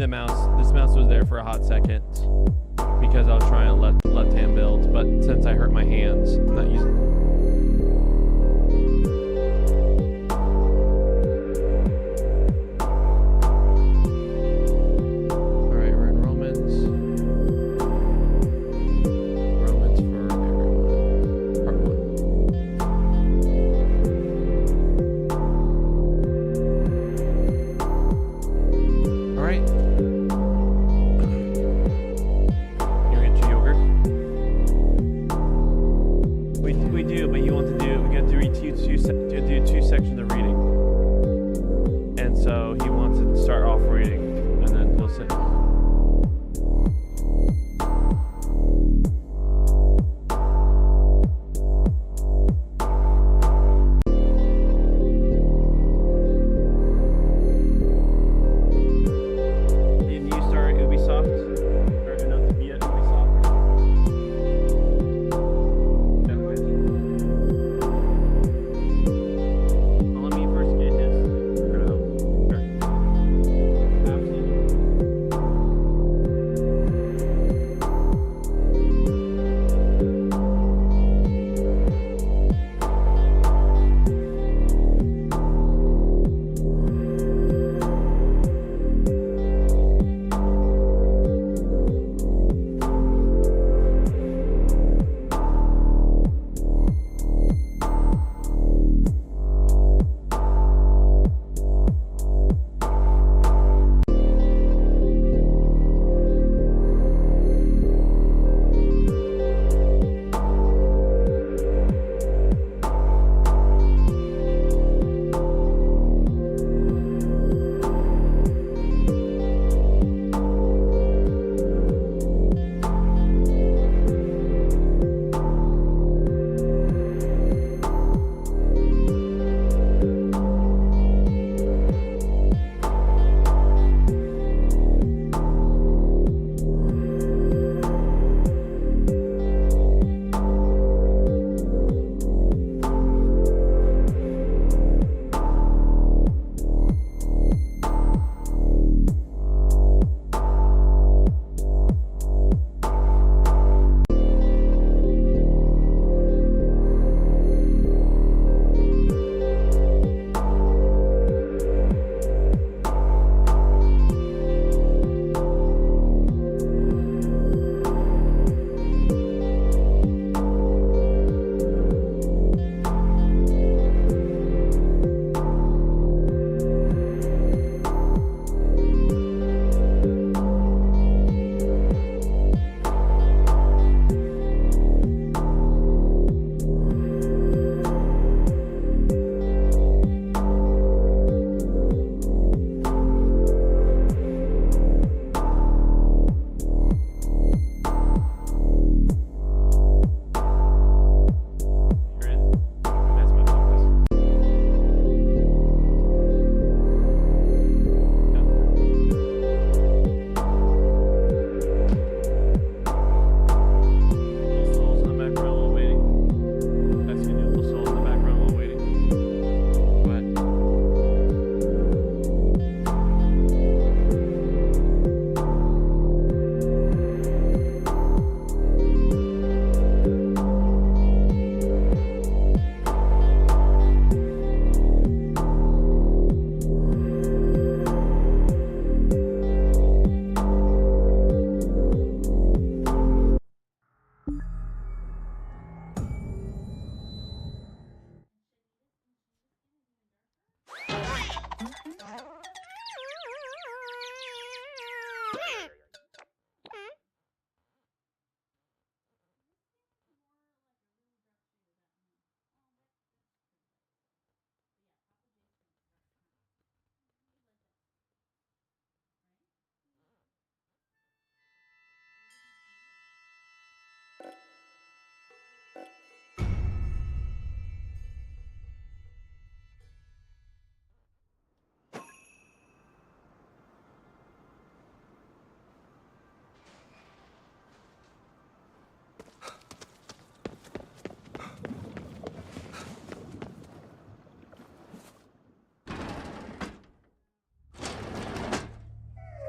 This mouse was there for a hot second because I was trying to left-hand build, but since I hurt my hands, I'm not using.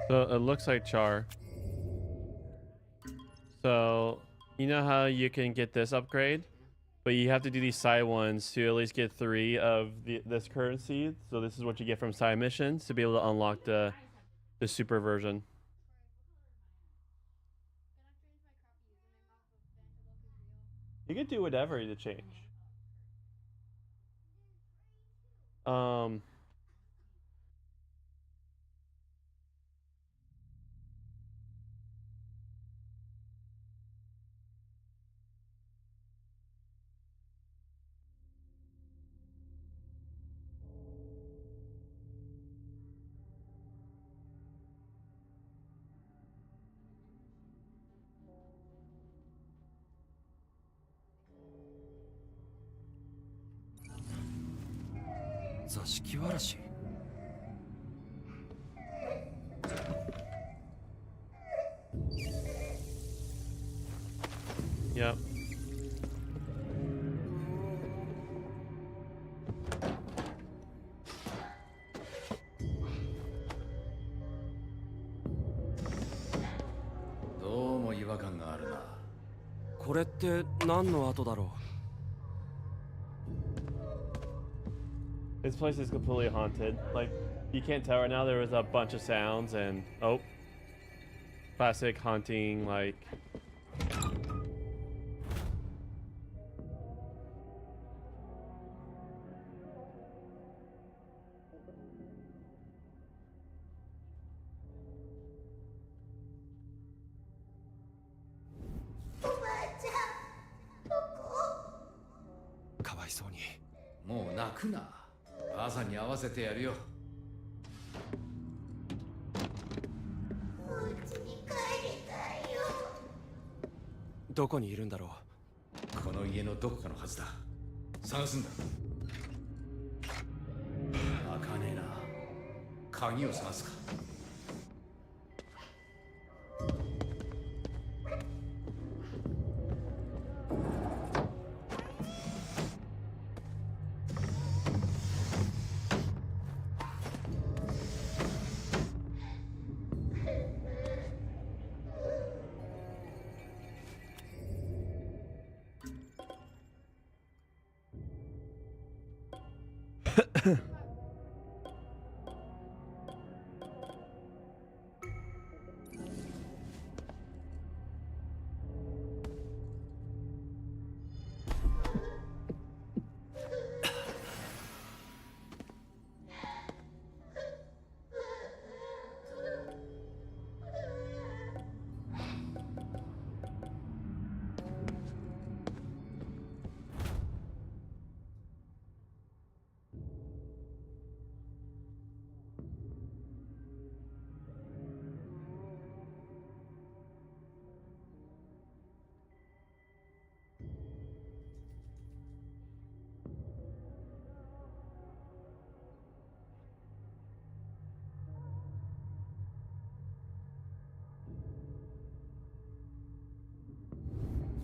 So it looks like Char. So you know how you can get this upgrade, but you have to do these side ones to at least get 3 of this currency. So this is what you get from side missions to be able to unlock the super version. You can do whatever to change. Yep. This place is completely haunted. Like, you can't tell right now. There was a bunch of sounds and classic haunting, like.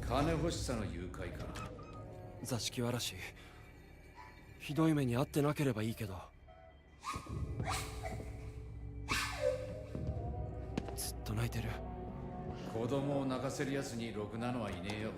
金欲しさの誘拐か。座敷わらし、ひどい目に遭ってなければいいけど。ずっと泣いてる。子供を泣かせるやつにろくなのはいねえよ。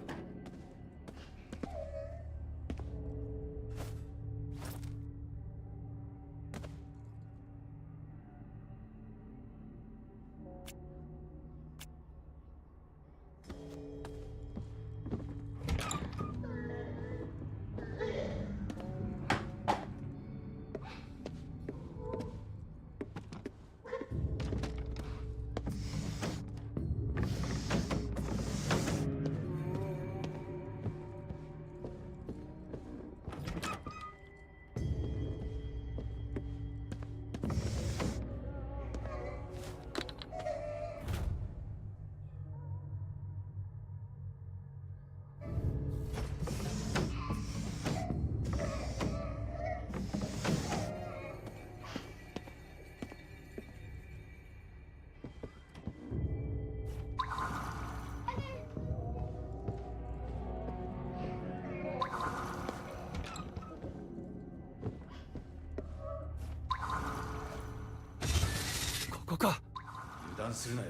乱するなよ。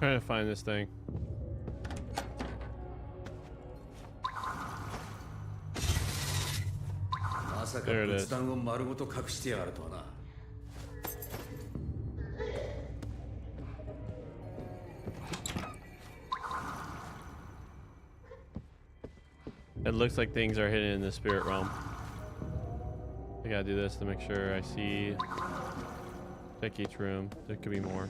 Trying to find this thing. まさか There it is. 仏壇を丸ごと隠してやがるとはな。It looks like things are hidden in the spirit realm. I gotta do this to make sure I see. Check each room. There could be more.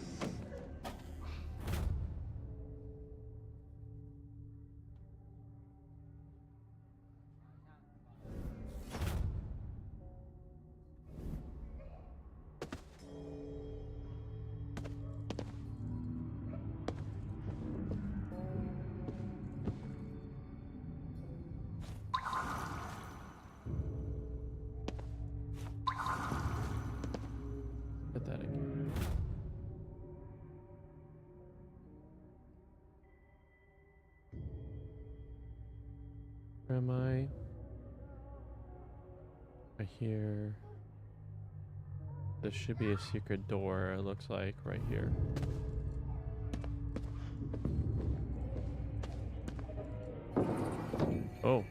Put that again. Where am I? Right here. There should be a secret door, it looks like, right here. Oh.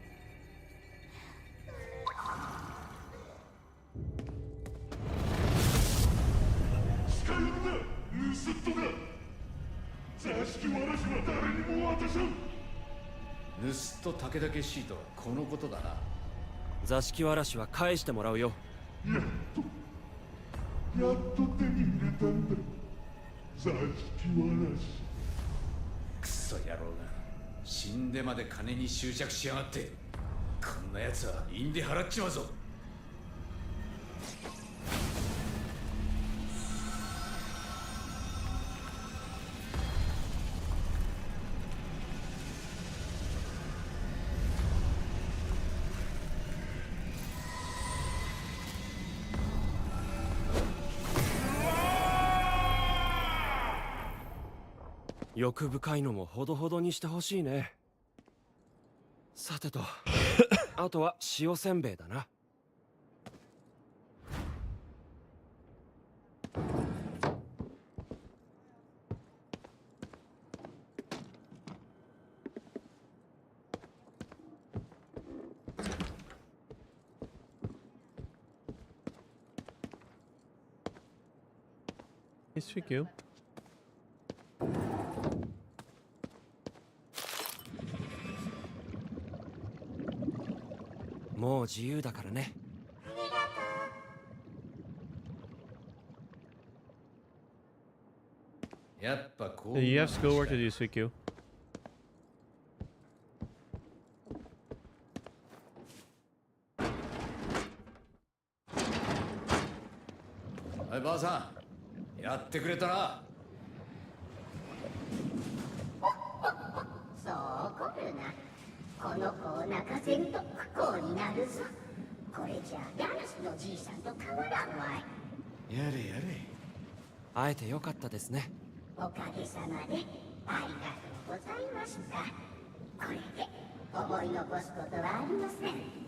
盗っ人武田しいとはこのことだな。座敷わらしは返してもらうよ。やっと手に入れたんだ。座敷わらし。クソ野郎が死んでまで金に執着しやがって。こんな奴は印で払っちまうぞ。欲深いのもほどほどにしてほしいね。さてとあとは塩せんべいだな。Hey, Suikyu. もう自由だからね。やっぱこう。You have schoolwork to do, Suikyu. はい、ばあさん、やってくれたな。そう怒るな。この子を泣かせんと不幸になるぞ。これじゃガラスのじいさんと変わらんわい。やれやれ。会えてよかったですね。おかげさまでありがとうございました。これで思い残すことはありません。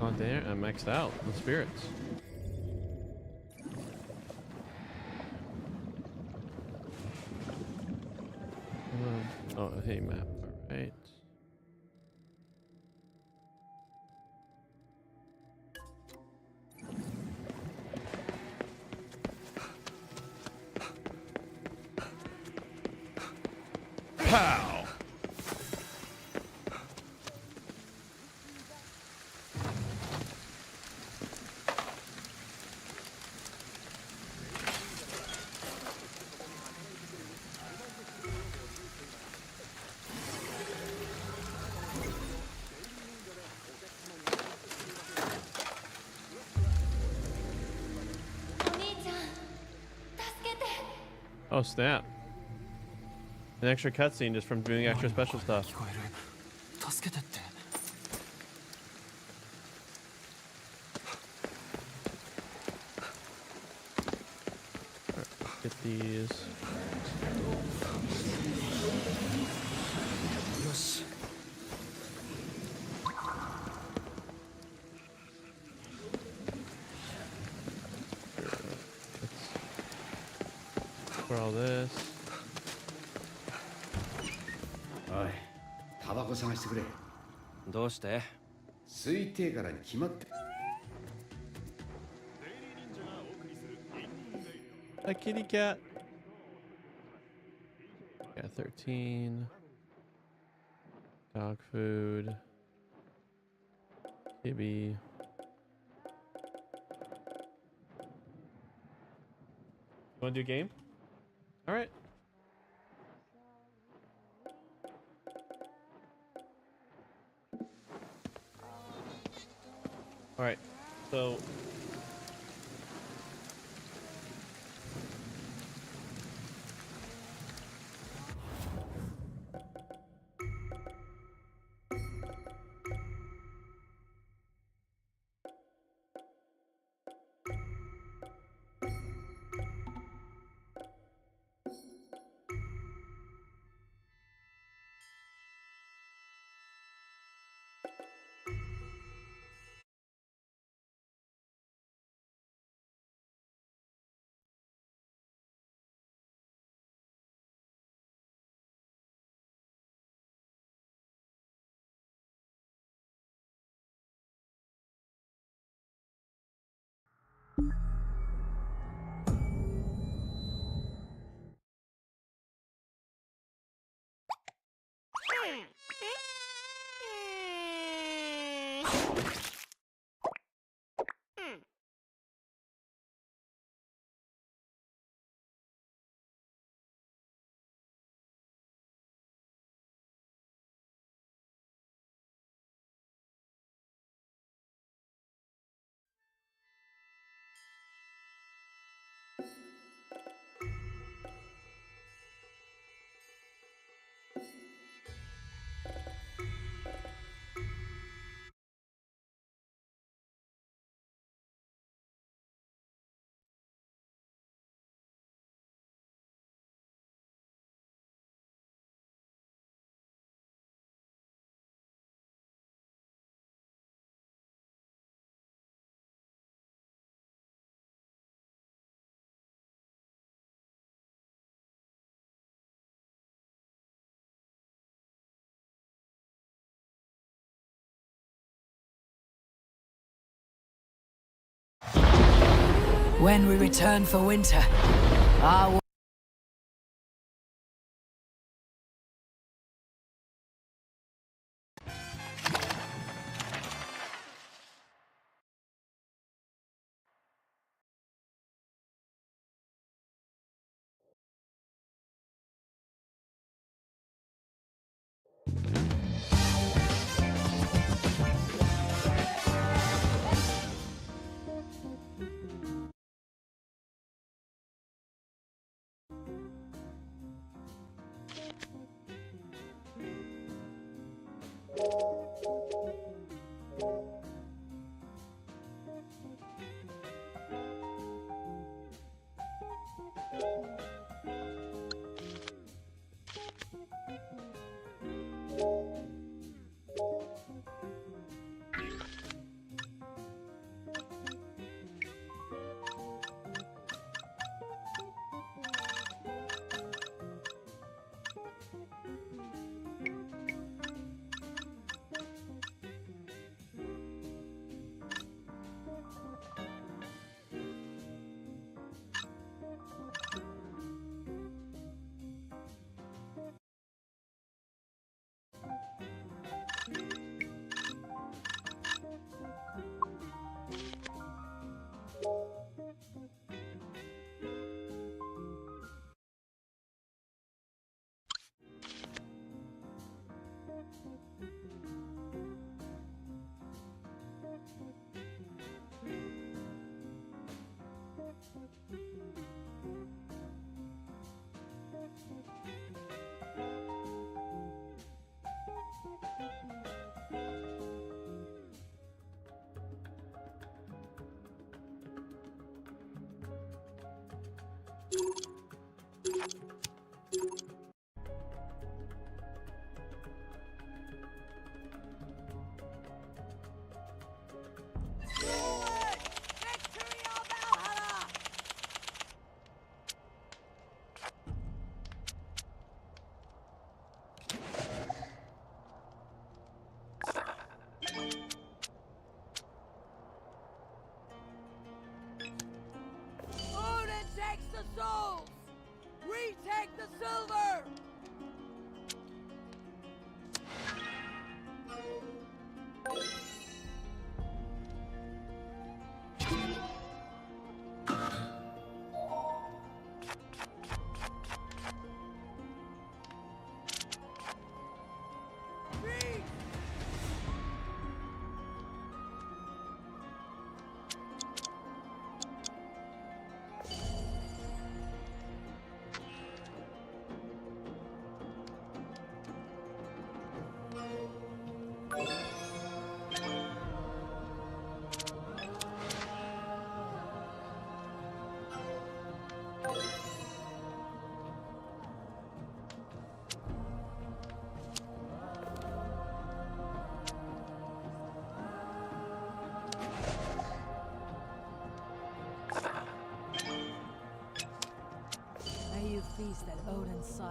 Oh, there, I'm maxed out on spirits. Oh, hey, map. All right. Pow! Oh snap! An extra cutscene just from doing extra special stuff. 聞こえる。助けてって。Get these. よし。 For all this. おいタバコ探してくれ。どうして？吸いてえからに決まって。 A kitty cat. Got 13. Dog food. Kibby. You want to do a game? All right. All right. So When we return for winter, our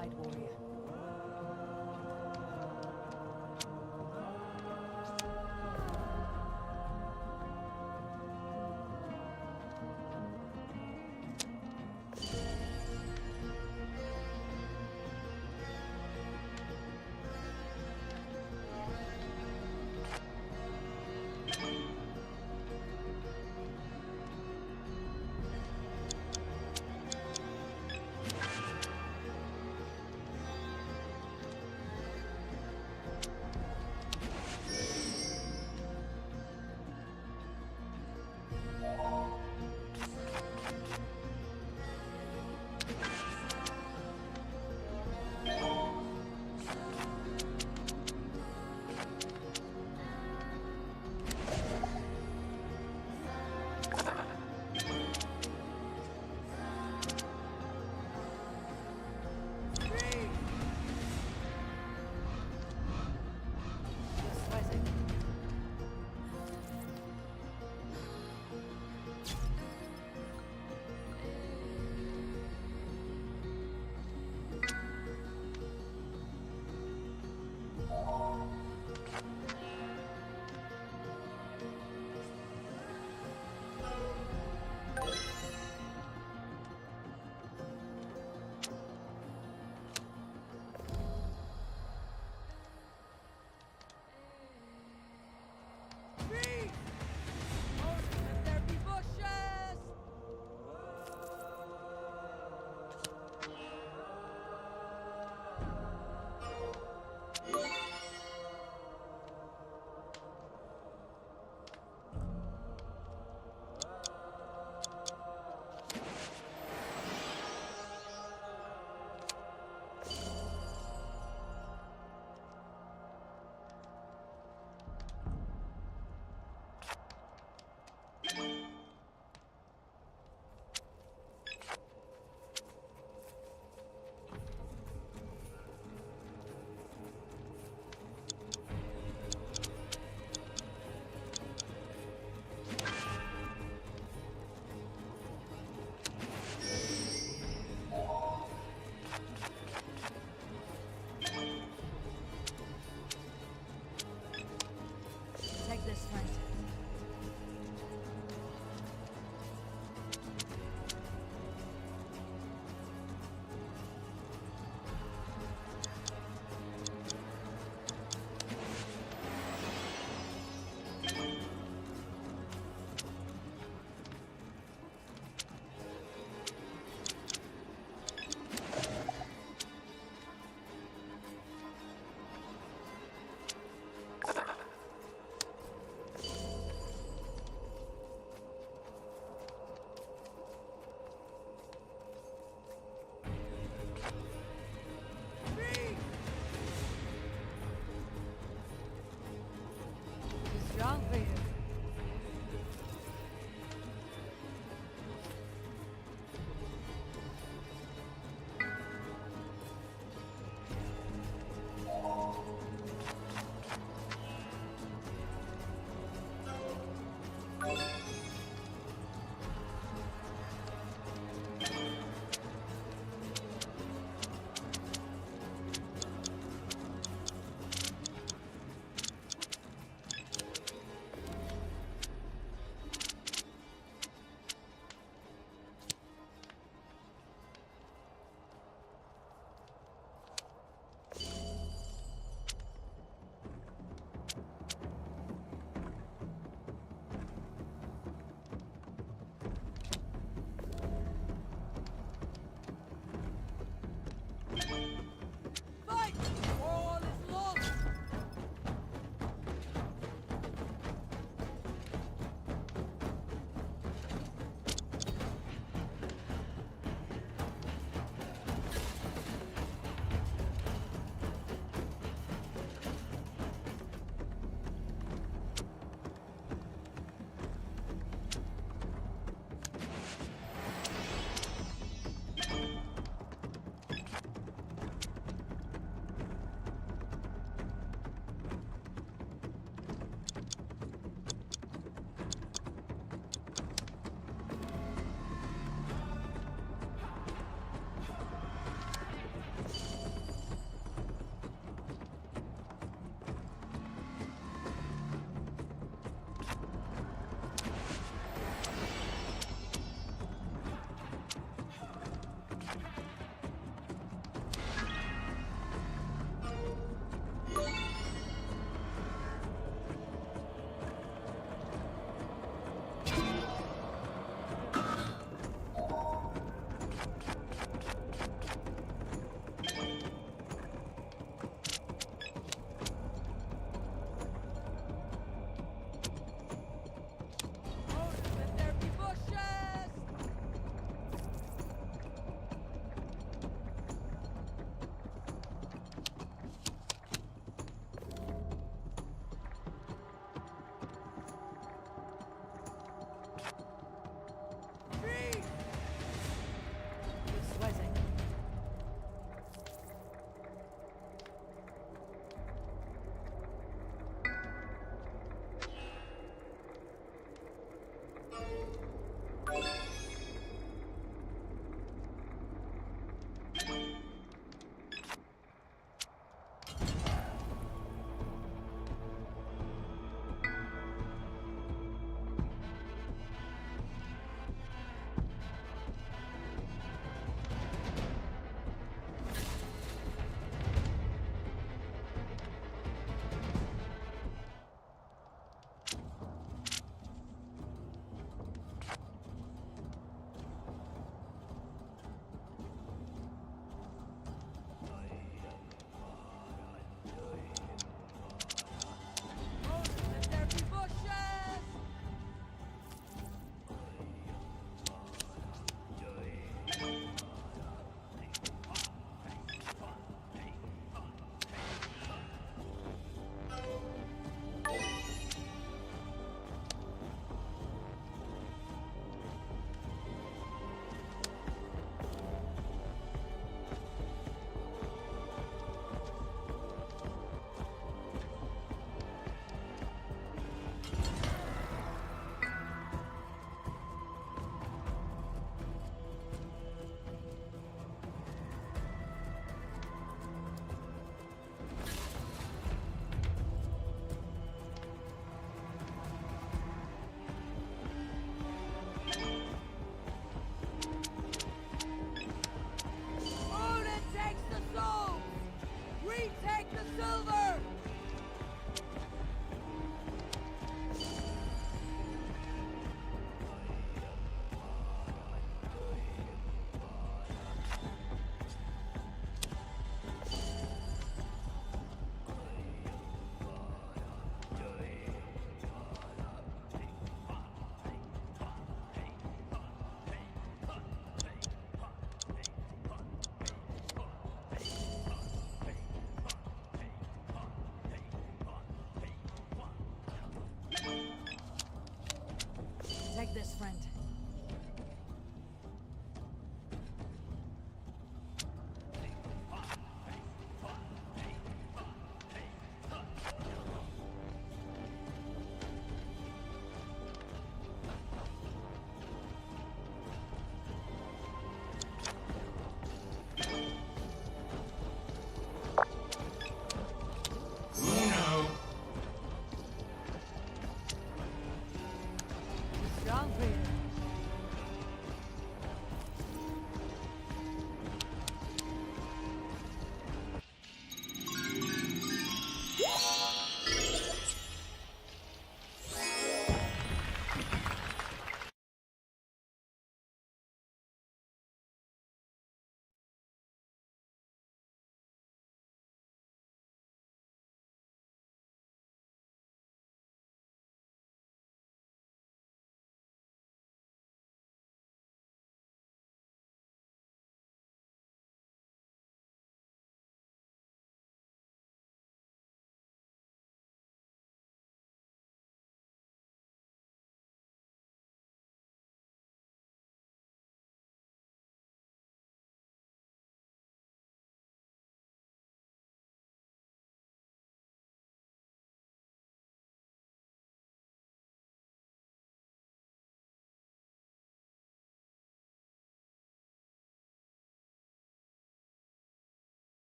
side, warrior.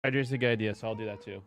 Hydrate's a good idea, so I'll do that too.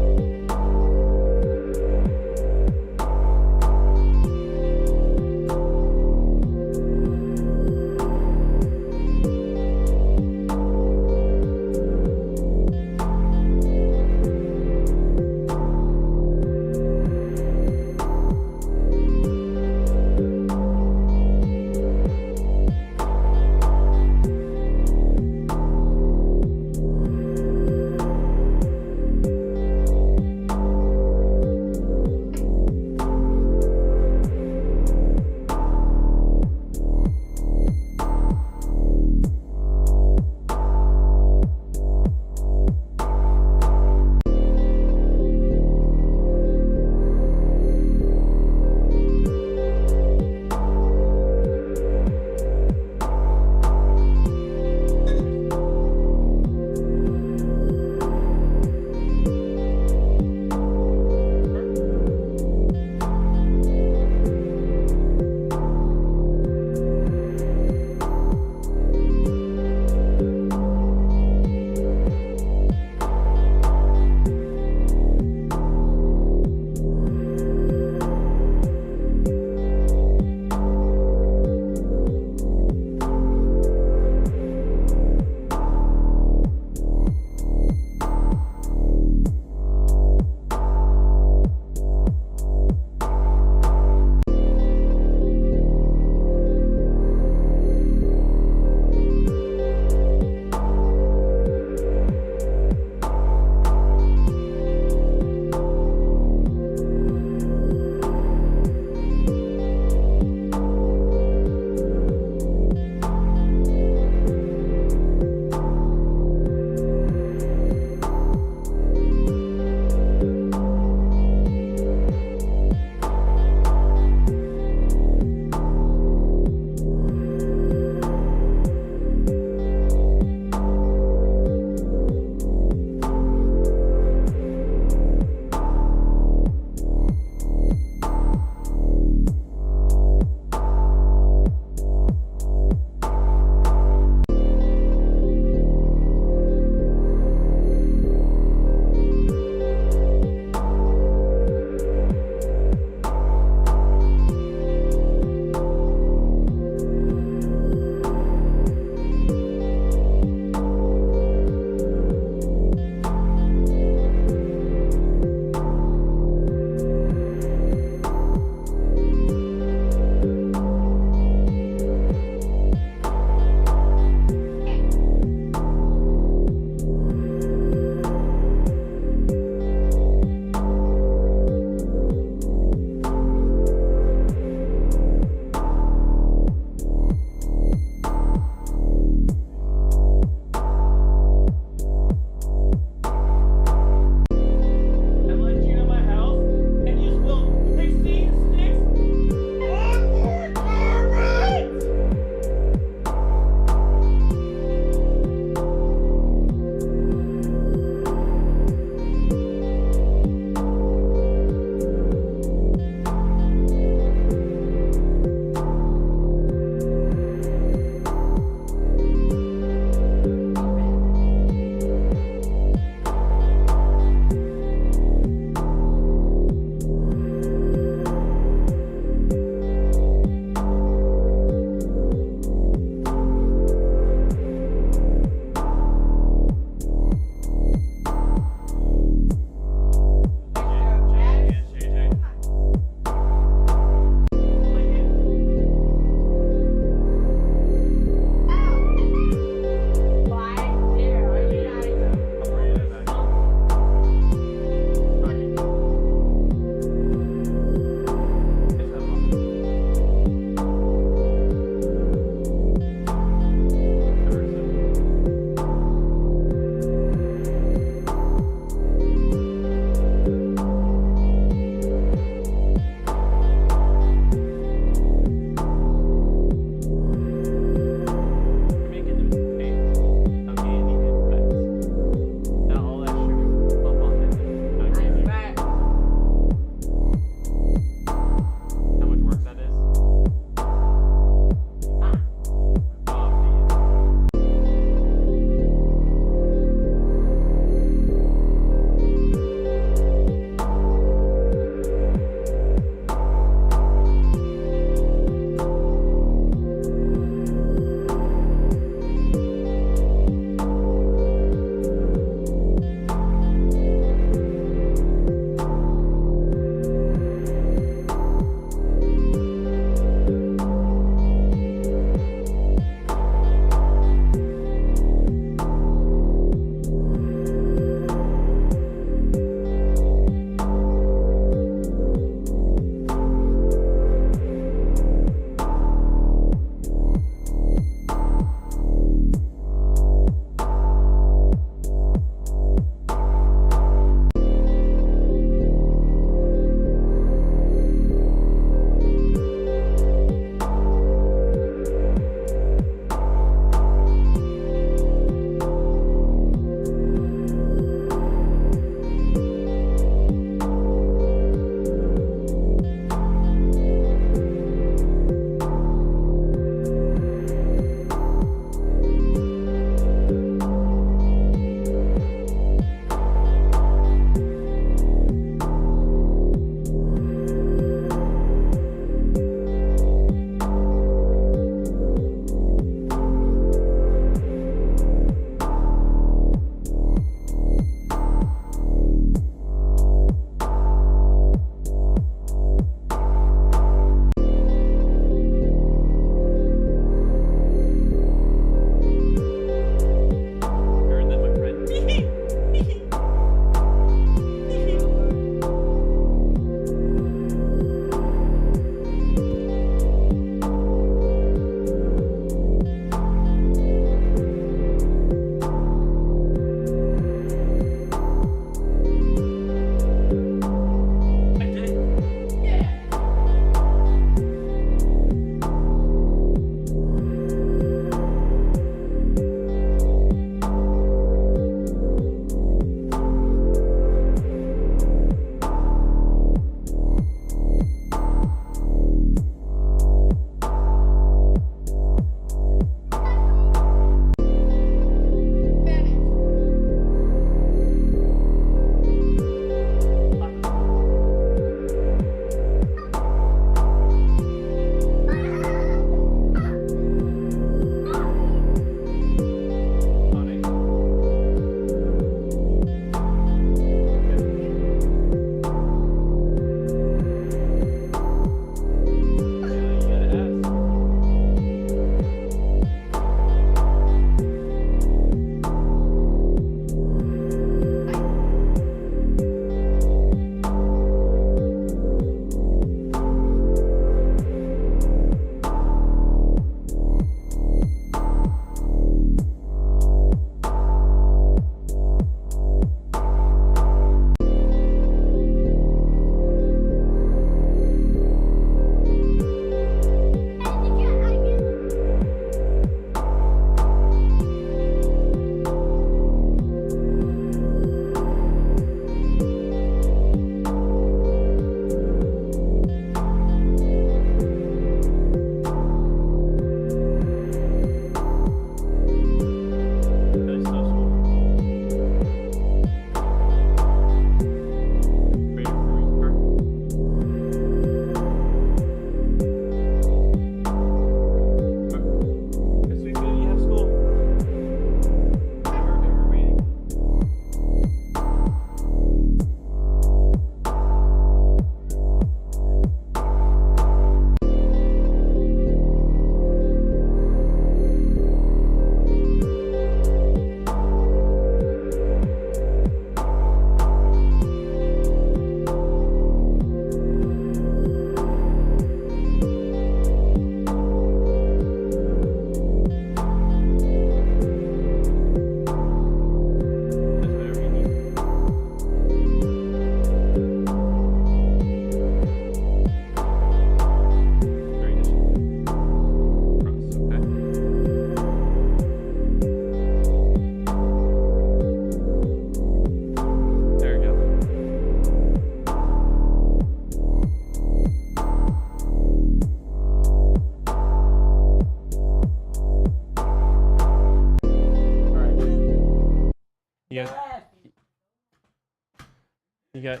You got.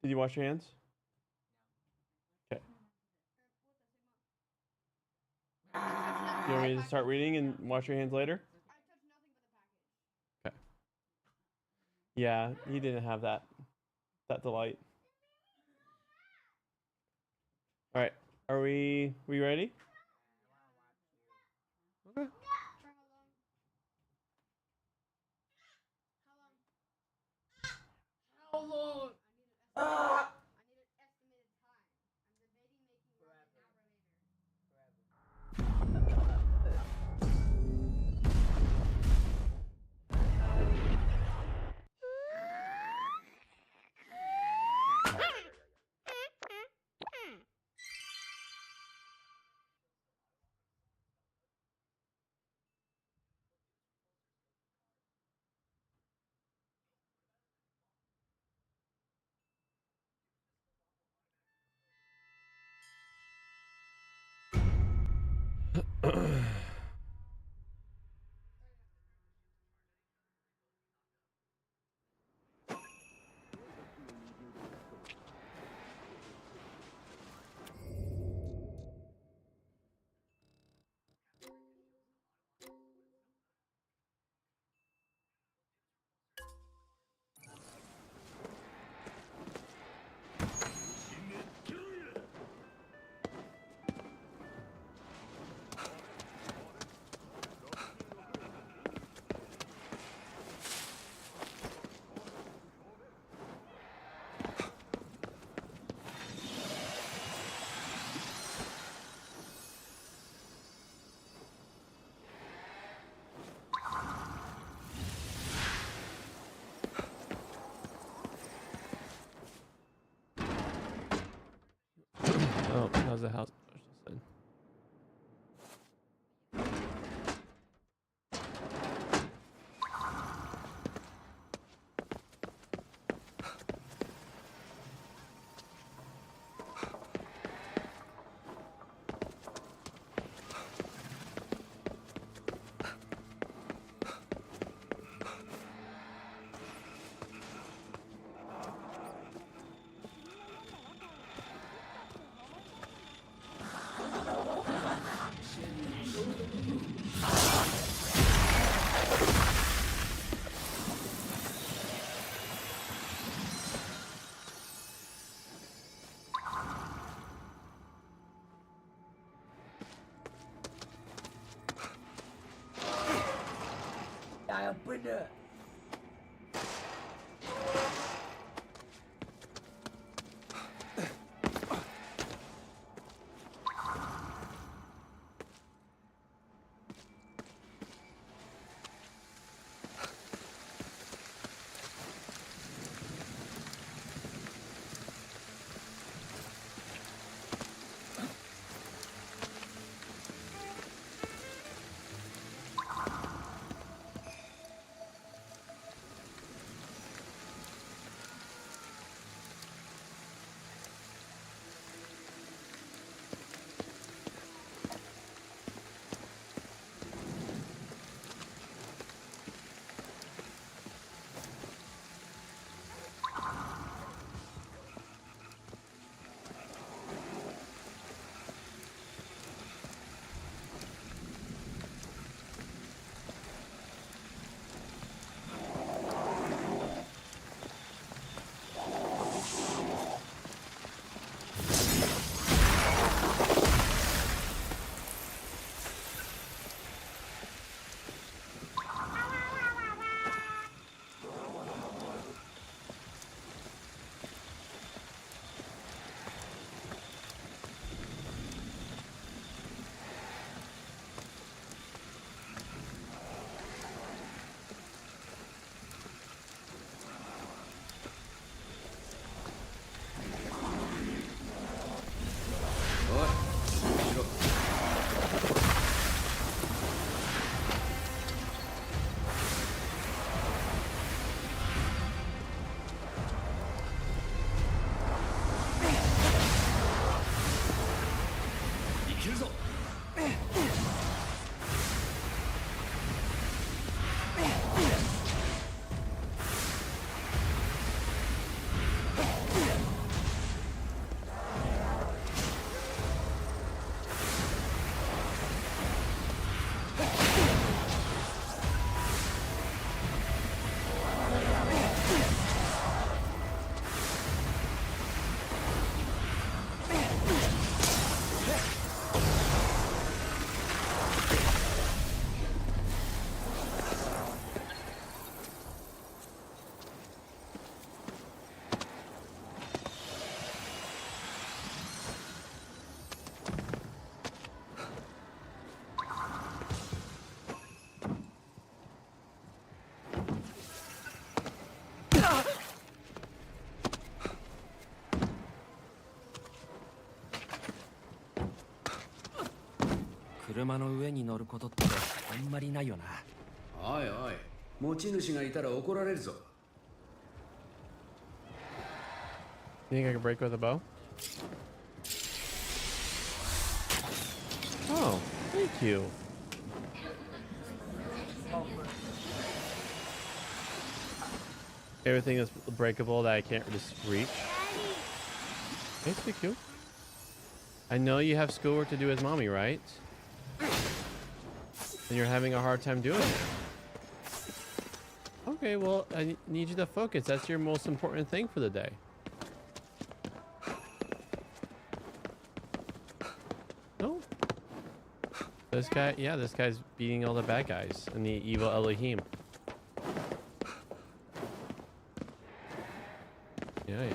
Did you wash your hands? Okay. You want me to start reading and wash your hands later? Okay. Yeah, he didn't have that delight. All right. Are we ready? Okay. Oh, that was the house. 車の上に乗ることってあんまりないよな。おいおい、持ち主がいたら怒られるぞ。 You think I can break with a bow? Oh, thank you. Everything is breakable that I can't just reach. It's pretty cute. I know you have schoolwork to do with mommy, right? And you're having a hard time doing it. Okay, well, I need you to focus. That's your most important thing for the day. No. This guy, yeah, this guy's beating all the bad guys and the evil Elohim. Yeah, yeah.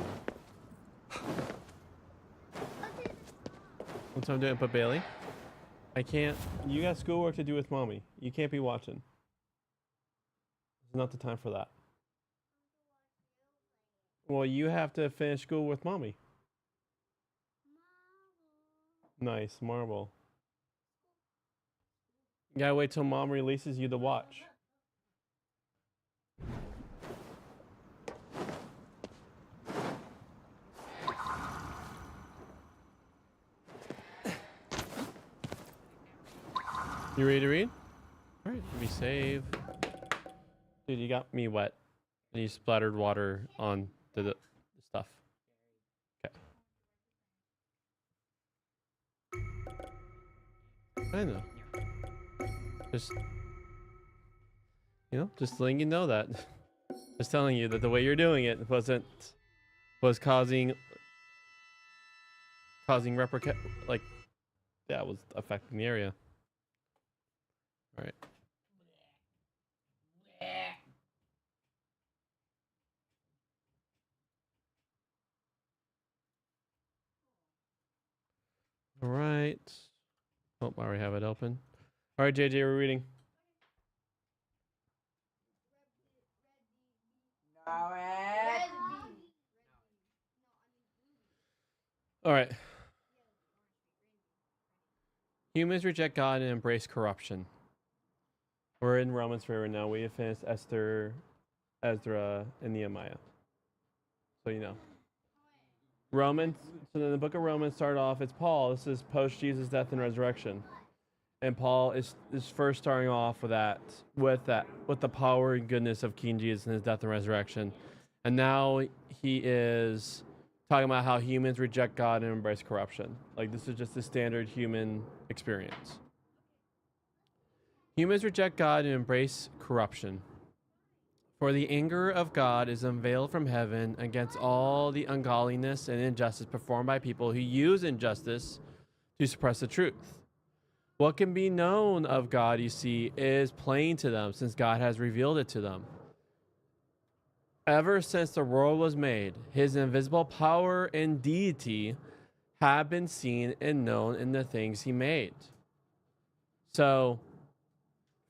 What's I'm doing, but Bailey? I can't. You got schoolwork to do with mommy. You can't be watching. It's not the time for that. Well, you have to finish school with mommy. Nice, Marvel. You gotta wait till mom releases you to watch. You ready to read? Alright, let me save. Dude, you got me wet. And you splattered water on the stuff. Okay. I know. Just, you know, just letting you know that. Just telling you that the way you're doing it was causing like, that was affecting the area. All right. All right. Oh, I already have it open. All right, JJ, we're reading. All right. Humans reject God and embrace corruption. We're in Romans 3 right now. We have finished Esther, Ezra, and Nehemiah. So you know. Romans, so then the book of Romans started off, it's Paul. This is post Jesus' death and resurrection. And Paul is first starting off with the power and goodness of King Jesus and his death and resurrection. And now he is talking about how humans reject God and embrace corruption. Like, this is just the standard human experience. Humans reject God and embrace corruption. For the anger of God is unveiled from heaven against all the ungodliness and injustice performed by people who use injustice to suppress the truth. What can be known of God, you see, is plain to them, since God has revealed it to them. Ever since the world was made, his invisible power and deity have been seen and known in the things he made. So,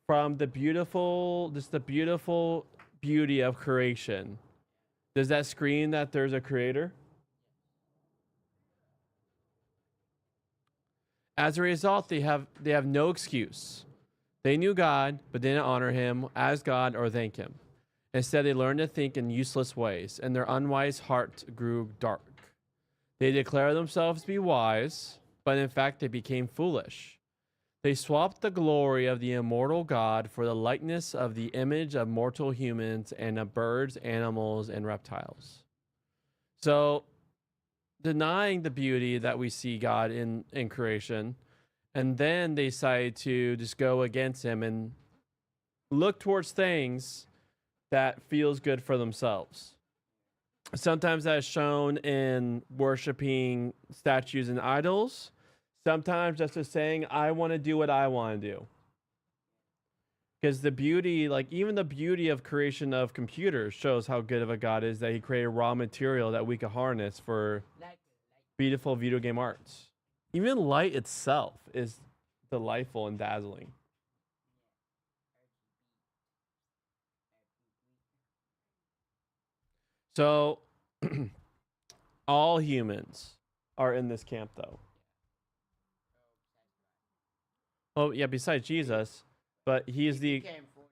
from the beautiful beauty of creation, does that scream that there's a creator? As a result, they have no excuse. They knew God, but didn't honor him as God or thank him. Instead, they learned to think in useless ways, and their unwise heart grew dark. They declare themselves to be wise, but in fact, they became foolish. They swapped the glory of the immortal God for the likeness of the image of mortal humans and of birds, animals, and reptiles. So, denying the beauty that we see God in creation, and then they decide to just go against him and look towards things that feels good for themselves. Sometimes that is shown in worshiping statues and idols. Sometimes just as saying, I want to do what I want to do. Because the beauty, like even the beauty of creation of computers shows how good of a God is that he created raw material that we could harness for beautiful video game arts. Even light itself is delightful and dazzling. So, all humans are in this camp, though. Well, yeah, besides Jesus, but he is the. Became 40,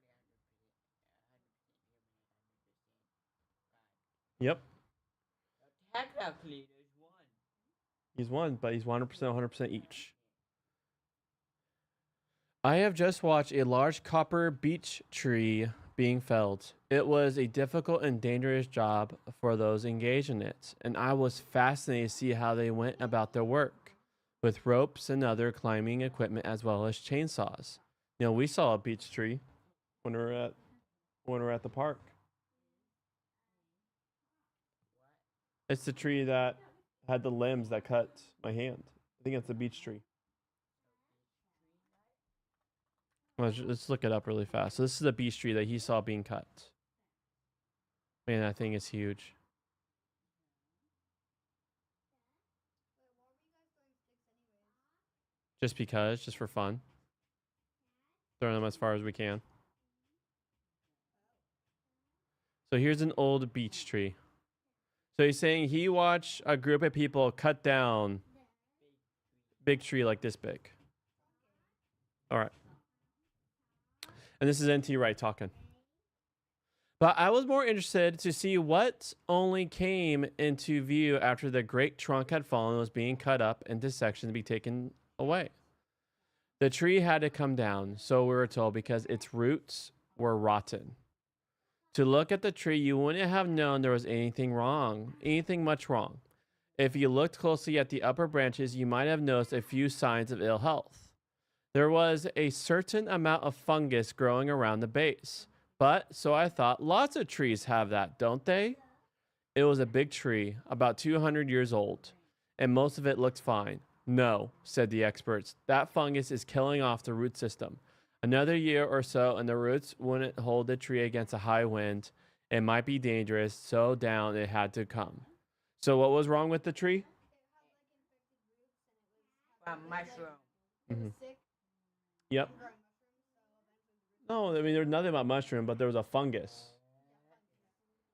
Yep, technically, there's one. he's one, but he's 100%, 100% each. I have just watched a large copper beech tree being felled. It was a difficult and dangerous job for those engaged in it, and I was fascinated to see how they went about their work with ropes and other climbing equipment as well as chainsaws. You know, we saw a beech tree when we were at the park. It's the tree that had the limbs that cut my hand. I think it's a beech tree. Let's look it up really fast. So this is the beech tree that he saw being cut. Man, that thing is huge. Just because, just for fun. Throwing them as far as we can. So here's an old beech tree. So he's saying he watched a group of people cut down big tree like this big. All right. And this is NT Wright talking. But I was more interested to see what only came into view after the great trunk had fallen and was being cut up into sections to be taken away. The tree had to come down, so we were told, because its roots were rotten. To look at the tree, you wouldn't have known there was anything much wrong. If you looked closely at the upper branches, you might have noticed a few signs of ill health. There was a certain amount of fungus growing around the base. But, so I thought, lots of trees have that, don't they? It was a big tree, about 200 years old, and most of it looked fine. No, said the experts. That fungus is killing off the root system. Another year or so, and the roots wouldn't hold the tree against a high wind. It might be dangerous, so down it had to come. So what was wrong with the tree? Mushroom. Mm-hmm. Yep. No, I mean, there's nothing about mushroom, but there was a fungus.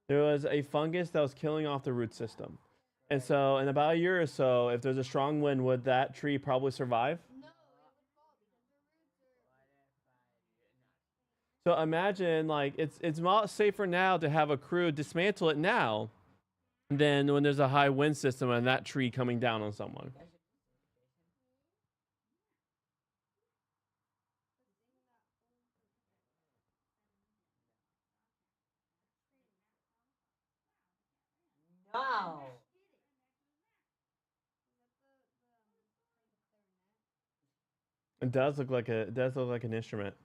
There was a fungus that was killing off the root system. And so in about a year or so, if there's a strong wind, would that tree probably survive? So imagine, like, it's a lot safer now to have a crew dismantle it now than when there's a high wind system and that tree coming down on someone. No. It does look like an instrument.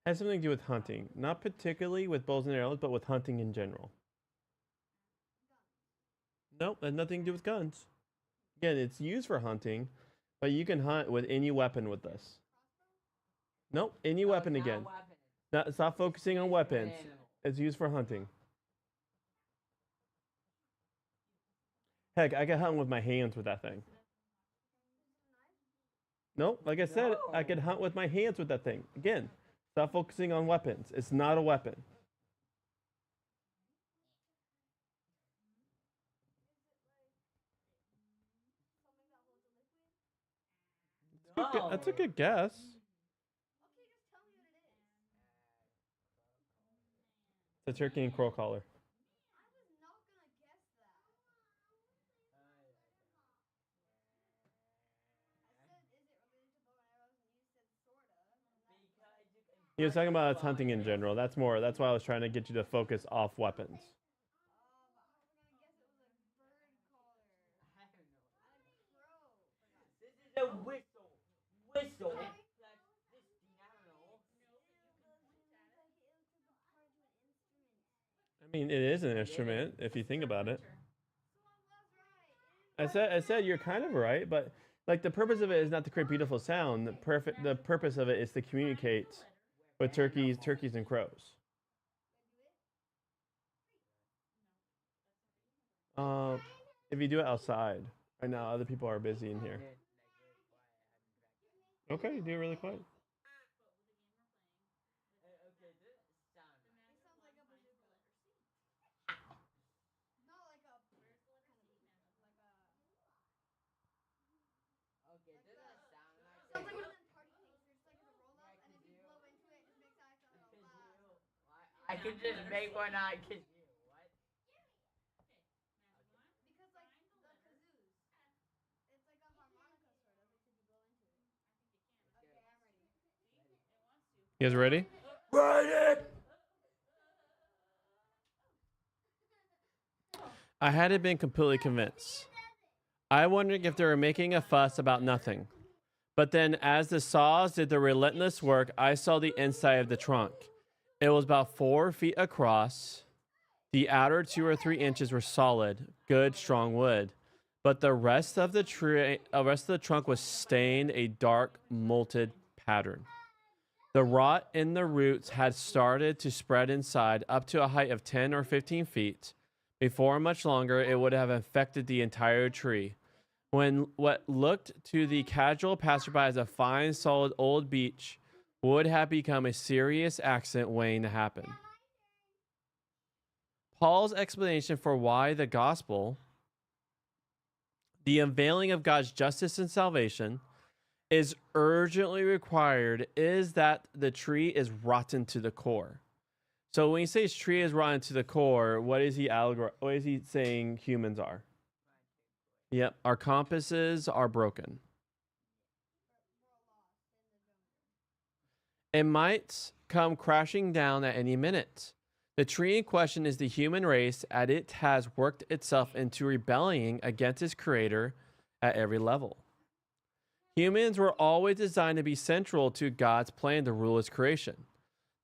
Has something to do with hunting. Not particularly with bows and arrows, but with hunting in general. Nope, has nothing to do with guns. Again, it's used for hunting, but you can hunt with any weapon with this. Nope, any weapon again. Stop focusing on weapons. It's used for hunting. Heck, I can hunt with my hands with that thing. Nope, like I said, I could hunt with my hands with that thing. Again, stop focusing on weapons. It's not a weapon. That's a good guess. The turkey and crow collar. He was talking about hunting in general. That's why I was trying to get you to focus off weapons. This is a whistle. Whistle. I mean, it is an instrument if you think about it. I said you're kind of right, but like the purpose of it is not to create beautiful sound. The purpose of it is to communicate with turkeys and crows. If you do it outside, right now other people are busy in here. Okay, do it really quiet. could just make one I could do. What? You guys ready? I hadn't been completely convinced. I wondered if they were making a fuss about nothing. But then, as the saws did their relentless work, I saw the inside of the trunk. It was about 4 feet across. The outer 2 or 3 inches were solid, good, strong wood. But the rest of the trunk was stained a dark, molted pattern. The rot in the roots had started to spread inside up to a height of 10 or 15 feet. Before much longer, it would have infected the entire tree. When what looked to the casual passerby as a fine, solid old beech would have become a serious accident waiting to happen. Paul's explanation for why the gospel, the unveiling of God's justice and salvation, is urgently required is that the tree is rotten to the core. So when he says tree is rotten to the core, what is he saying humans are? Yep, our compasses are broken. It might come crashing down at any minute. The tree in question is the human race, as it has worked itself into rebellion against its creator at every level. Humans were always designed to be central to God's plan to rule his creation.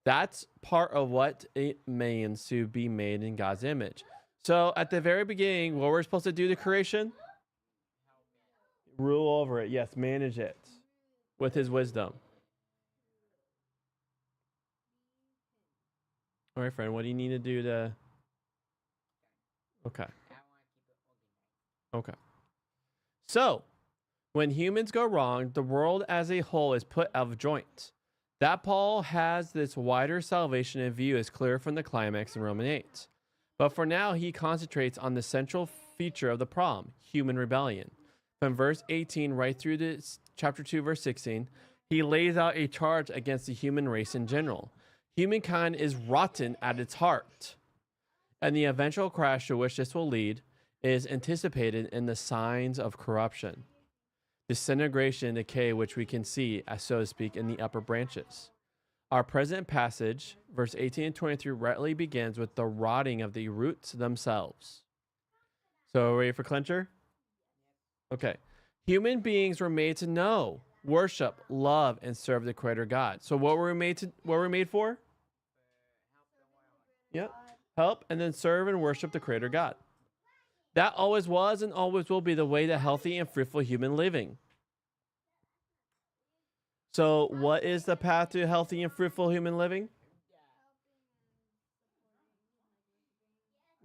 That's part of what it means to be made in God's image. So at the very beginning, what we're supposed to do to creation? Rule over it. Yes, manage it with his wisdom. All right, friend, what do you need to do to... Okay. Okay. So, when humans go wrong, the world as a whole is put out of joint. That Paul has this wider salvation in view is clear from the climax in Romans 8. But for now, he concentrates on the central feature of the problem, human rebellion. From verse 18 right through to chapter 2, verse 16, he lays out a charge against the human race in general. Humankind is rotten at its heart, and the eventual crash to which this will lead is anticipated in the signs of corruption, disintegration and decay, which we can see, as so to speak, in the upper branches. Our present passage, verse 18 and 23, rightly begins with the rotting of the roots themselves. So, ready for clincher? Okay. Human beings were made to know, worship, love, and serve the Creator God. So what were we made for? Yep. Help and then serve and worship the Creator God. That always was and always will be the way to healthy and fruitful human living. So what is the path to healthy and fruitful human living?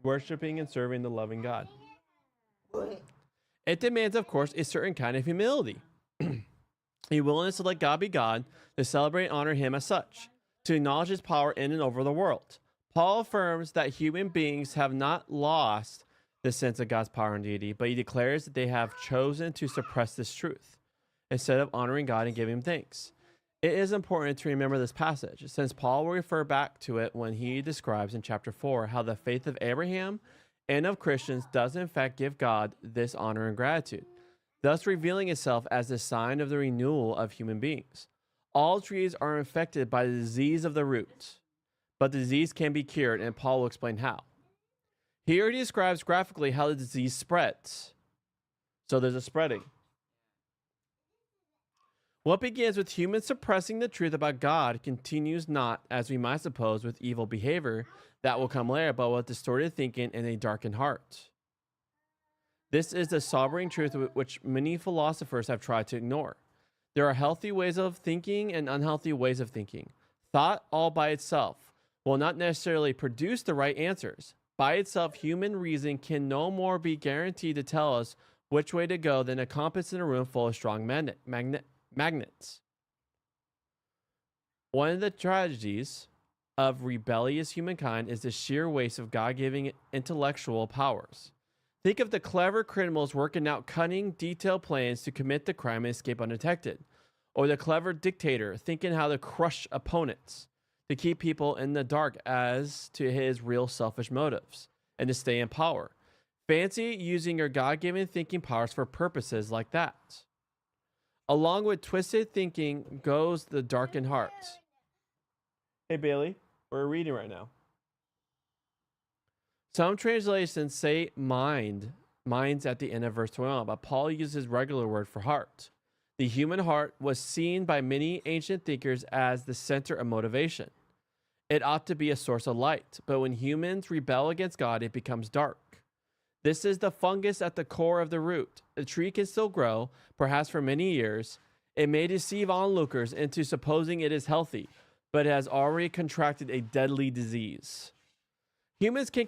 Worshiping and serving the loving God. It demands, of course, a certain kind of humility. A willingness to let God be God, to celebrate and honor him as such, to acknowledge his power in and over the world. Paul affirms that human beings have not lost the sense of God's power and deity, but he declares that they have chosen to suppress this truth instead of honoring God and giving him thanks. It is important to remember this passage, since Paul will refer back to it when he describes in chapter 4 how the faith of Abraham and of Christians does in fact give God this honor and gratitude, thus revealing itself as the sign of the renewal of human beings. All trees are infected by the disease of the root, but the disease can be cured, and Paul will explain how. Here he describes graphically how the disease spreads. So there's a spreading. What begins with humans suppressing the truth about God continues not, as we might suppose, with evil behavior that will come later, but with distorted thinking and a darkened heart. This is the sobering truth which many philosophers have tried to ignore. There are healthy ways of thinking and unhealthy ways of thinking. Thought all by itself will not necessarily produce the right answers. By itself, human reason can no more be guaranteed to tell us which way to go than a compass in a room full of strong magnets. One of the tragedies of rebellious humankind is the sheer waste of God-given intellectual powers. Think of the clever criminals working out cunning, detailed plans to commit the crime and escape undetected, or the clever dictator thinking how to crush opponents. to keep people in the dark as to his real selfish motives and to stay in power. Fancy using your God-given thinking powers for purposes like that. Along with twisted thinking goes the darkened heart. Hey Bailey, we're reading right now. Some translations say minds at the end of verse 21, but Paul uses regular word for heart. The human heart was seen by many ancient thinkers as the center of motivation. It ought to be a source of light, but when humans rebel against God, it becomes dark. This is the fungus at the core of the root. The tree can still grow, perhaps for many years. It may deceive onlookers into supposing it is healthy, but it has already contracted a deadly disease. Humans can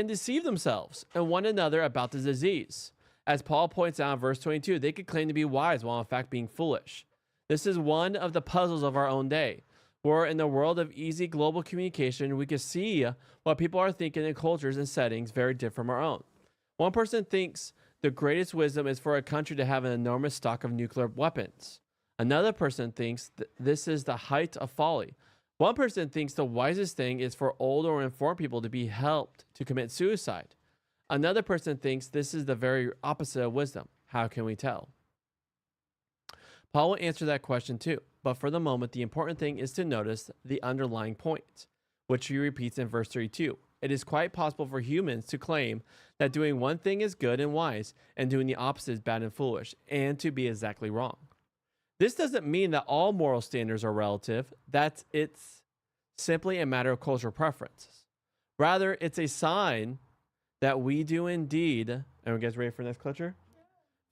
deceive themselves and one another about the disease. As Paul points out in verse 22, they could claim to be wise while in fact being foolish. This is one of the puzzles of our own day. Where in the world of easy global communication, we can see what people are thinking in cultures and settings very different from our own. One person thinks the greatest wisdom is for a country to have an enormous stock of nuclear weapons. Another person thinks this is the height of folly. One person thinks the wisest thing is for older or informed people to be helped to commit suicide. Another person thinks this is the very opposite of wisdom. How can we tell? Paul will answer that question too, but for the moment, the important thing is to notice the underlying point, which he repeats in verse 32. It is quite possible for humans to claim that doing one thing is good and wise, and doing the opposite is bad and foolish, and to be exactly wrong. This doesn't mean that all moral standards are relative, it's simply a matter of cultural preferences. Rather, it's a sign that we do indeed, and you guys ready for the next clutcher?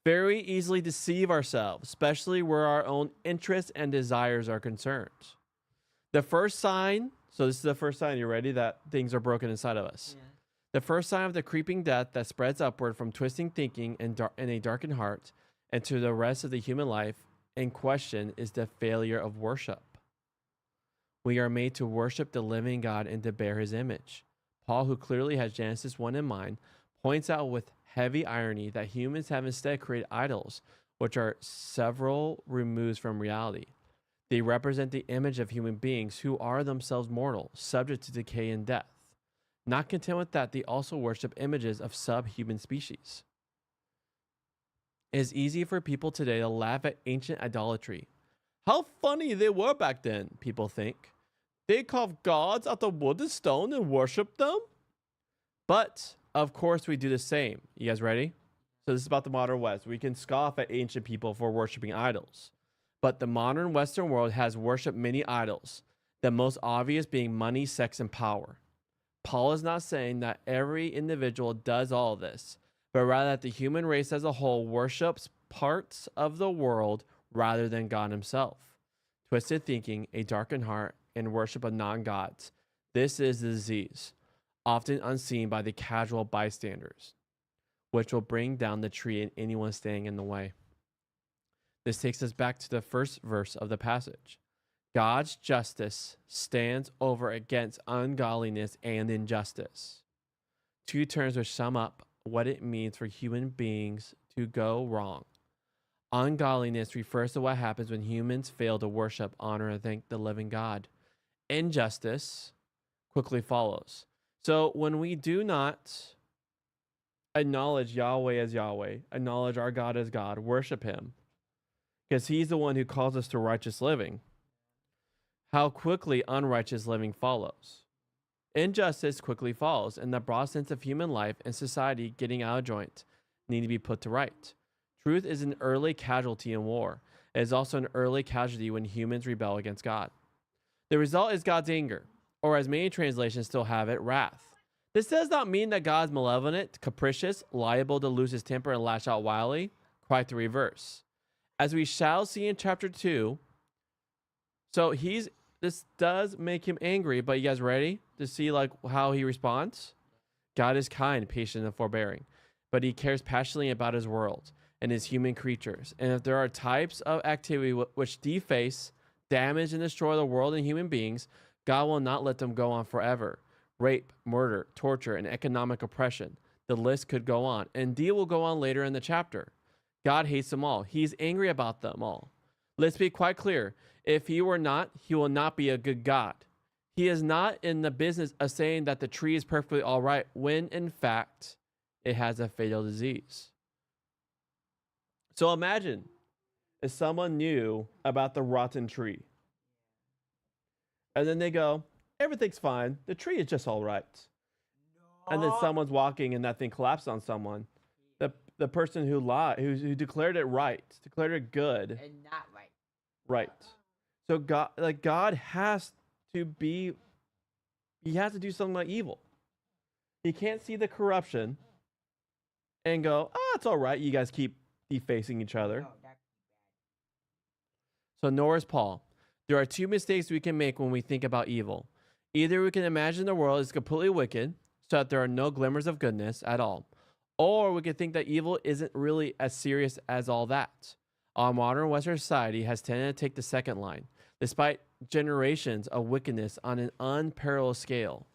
Very easily deceive ourselves, especially where our own interests and desires are concerned. The first sign, so this is the first sign, you ready, that things are broken inside of us. Yeah. The first sign of the creeping death that spreads upward from twisting thinking and a darkened heart and to the rest of the human life in question is the failure of worship. We are made to worship the living God and to bear his image. Paul, who clearly has Genesis 1 in mind, points out with heavy irony that humans have instead created idols, which are several removes from reality. They represent the image of human beings who are themselves mortal, subject to decay and death. Not content with that, they also worship images of subhuman species. It is easy for people today to laugh at ancient idolatry. How funny they were back then, people think. They carved gods out of wood and stone and worshiped them? But, of course, we do the same. You guys ready? So this is about the modern West. We can scoff at ancient people for worshiping idols. But the modern Western world has worshipped many idols, the most obvious being money, sex, and power. Paul is not saying that every individual does all of this, but rather that the human race as a whole worships parts of the world rather than God himself. Twisted thinking, a darkened heart, and worship of non-gods. This is the disease, often unseen by the casual bystanders, which will bring down the tree and anyone standing in the way. This takes us back to the first verse of the passage. God's justice stands over against ungodliness and injustice. Two terms which sum up what it means for human beings to go wrong. Ungodliness refers to what happens when humans fail to worship, honor, and thank the living God. Injustice quickly follows. So when we do not acknowledge Yahweh as Yahweh, acknowledge our God as God, worship him, because he's the one who calls us to righteous living, how quickly unrighteous living follows. Injustice quickly follows, and the broad sense of human life and society getting out of joint need to be put to right. Truth is an early casualty in war. It is also an early casualty when humans rebel against God. The result is God's anger, or as many translations still have it, wrath. This does not mean that God is malevolent, capricious, liable to lose his temper and lash out wildly. Quite the reverse. As we shall see in chapter 2, so this does make him angry, but you guys ready to see like how he responds? God is kind, patient, and forbearing, but he cares passionately about his world and his human creatures. And if there are types of activity which deface, damage, and destroy the world and human beings, God will not let them go on forever. Rape, murder, torture, and economic oppression. The list could go on. And D will go on later in the chapter. God hates them all. He's angry about them all. Let's be quite clear. If he were not, he will not be a good God. He is not in the business of saying that the tree is perfectly all right when, in fact, it has a fatal disease. So imagine if someone knew about the rotten tree. And then they go, everything's fine. The tree is just all right. And then someone's walking and that thing collapsed on someone. The person who lied, who declared it right, declared it good. And not right. Right. So God has to be, he has to do something like evil. He can't see the corruption and go, it's all right. You guys keep defacing each other. No, that's So nor is Paul. There are two mistakes we can make when we think about evil. Either we can imagine the world is completely wicked, so that there are no glimmers of goodness at all. Or we can think that evil isn't really as serious as all that. Our modern Western society has tended to take the second line, despite generations of wickedness on an unparalleled scale.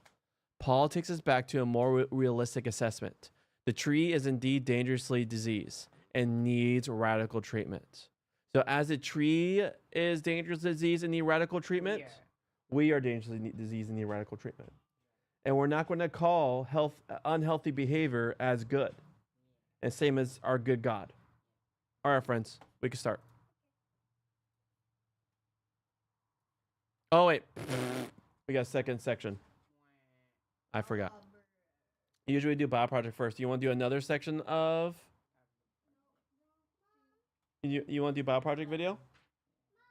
Paul takes us back to a more realistic assessment. The tree is indeed dangerously diseased and needs radical treatment. So as the tree is dangerously diseased and need radical treatment, Yeah. we are dangerously diseased and need radical treatment. And we're not going to call unhealthy behavior as good. And same as our good God. All right, friends, we can start. Oh, wait. We got a second section. I forgot. Usually we do Bio Project first. Do you want to do another section of... You want to do Bio Project video?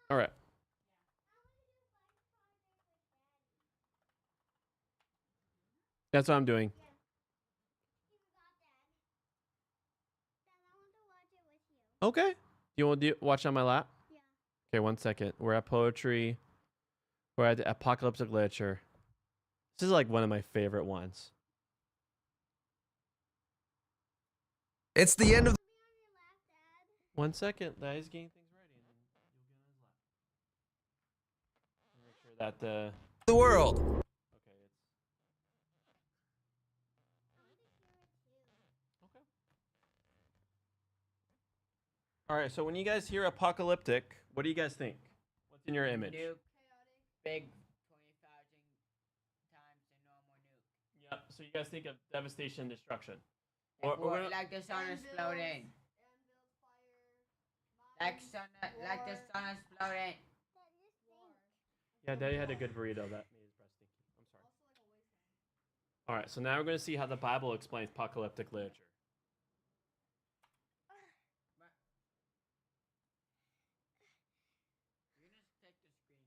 All right. That's what I'm doing. Okay. Do you want to watch on my lap? Yeah. Okay, 1 second. We're at poetry. We're at apocalyptic literature. This is like one of my favorite ones. It's the end of 1 second. That is getting things ready, and then you'll get on his lap. Make sure that the world. Okay. Okay. All right. So when you guys hear apocalyptic, what do you guys think? What's in your image? Nuke. Big 20,000 times the normal nuke. Yeah. So you guys think of devastation and destruction. Like, We're gonna- like the sun exploding. Like the sun exploding. Yeah, Daddy had a good burrito that made his breast stinky. I'm sorry. All right, so now we're going to see how the Bible explains apocalyptic literature.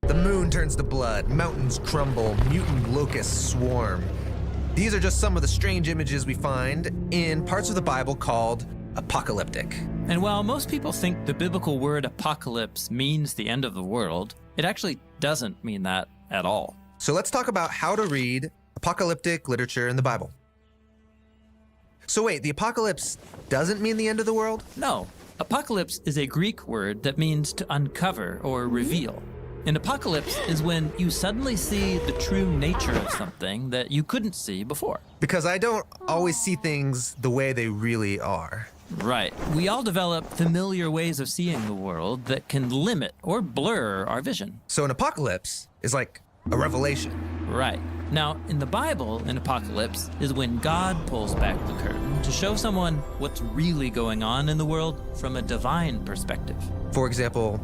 The moon turns to blood, mountains crumble, mutant locusts swarm. These are just some of the strange images we find in parts of the Bible called apocalyptic. And while most people think the biblical word apocalypse means the end of the world, it actually doesn't mean that at all. So let's talk about how to read apocalyptic literature in the Bible. So wait, the apocalypse doesn't mean the end of the world? No, apocalypse is a Greek word that means to uncover or reveal. An apocalypse is when you suddenly see the true nature of something that you couldn't see before. Because I don't always see things the way they really are. Right. We all develop familiar ways of seeing the world that can limit or blur our vision. So an apocalypse is like a revelation. Right. Now, in the Bible, an apocalypse is when God pulls back the curtain to show someone what's really going on in the world from a divine perspective. For example,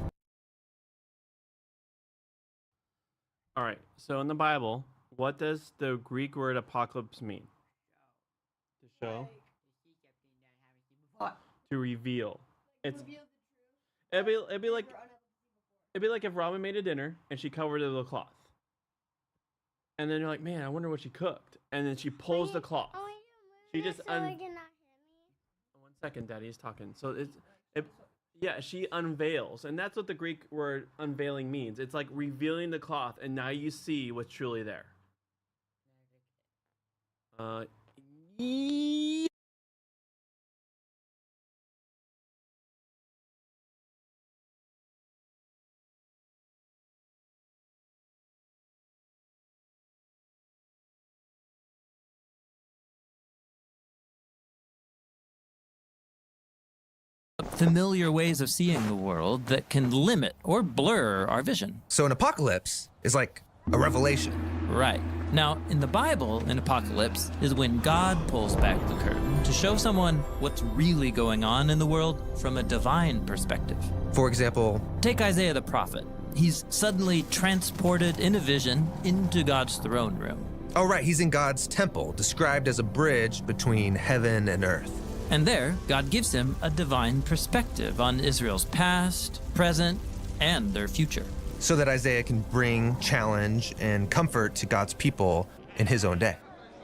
All right, so in the Bible, what does the Greek word apocalypse mean? To show? To reveal. It'd be like if Robin made a dinner and she covered it with a cloth. And then you're like, man, I wonder what she cooked. And then she pulls the cloth. She just 1 second, Daddy is talking. So yeah, she unveils, and that's what the Greek word unveiling means. It's like revealing the cloth, and now you see what's truly there. Familiar ways of seeing the world that can limit or blur our vision. so an apocalypse is like a revelation. Right. Now, in the Bible, an apocalypse is when God pulls back the curtain to show someone what's really going on in the world from a divine perspective. For example, Take Isaiah the prophet. He's suddenly transported in a vision into God's throne room. oh right, he's in God's temple, described as a bridge between heaven and earth. And there, God gives him a divine perspective on Israel's past, present, and their future. So that Isaiah can bring challenge and comfort to God's people in his own day.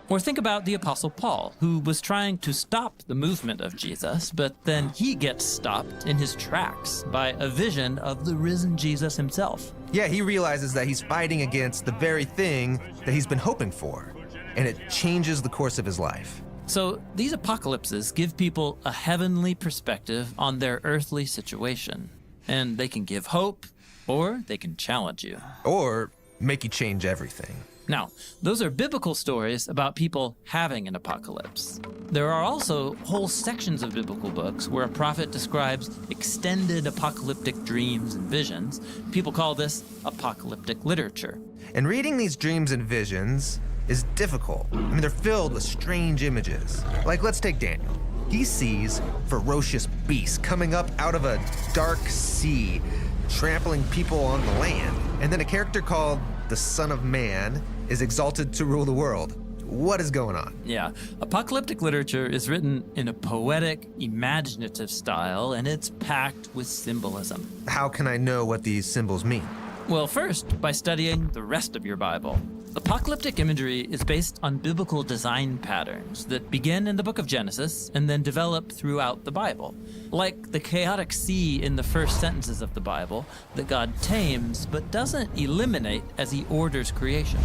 Or think about the Apostle Paul, who was trying to stop the movement of Jesus, but then he gets stopped in his tracks by a vision of the risen Jesus himself. Yeah, he realizes that he's fighting against the very thing that he's been hoping for, and it changes the course of his life. So these apocalypses give people a heavenly perspective on their earthly situation, and they can give hope, or they can challenge you. Or make you change everything. Now, those are biblical stories about people having an apocalypse. There are also whole sections of biblical books where a prophet describes extended apocalyptic dreams and visions. People call this apocalyptic literature. And reading these dreams and visions is difficult. I mean, they're filled with strange images. Like, let's take Daniel. He sees ferocious beasts coming up out of a dark sea, trampling people on the land. And then a character called the Son of Man is exalted to rule the world. What is going on? Yeah, apocalyptic literature is written in a poetic, imaginative style, and it's packed with symbolism. How can I know what these symbols mean? Well, first, by studying the rest of your Bible. Apocalyptic imagery is based on biblical design patterns that begin in the book of Genesis and then develop throughout the Bible. Like the chaotic sea in the first sentences of the Bible that God tames but doesn't eliminate as he orders creation.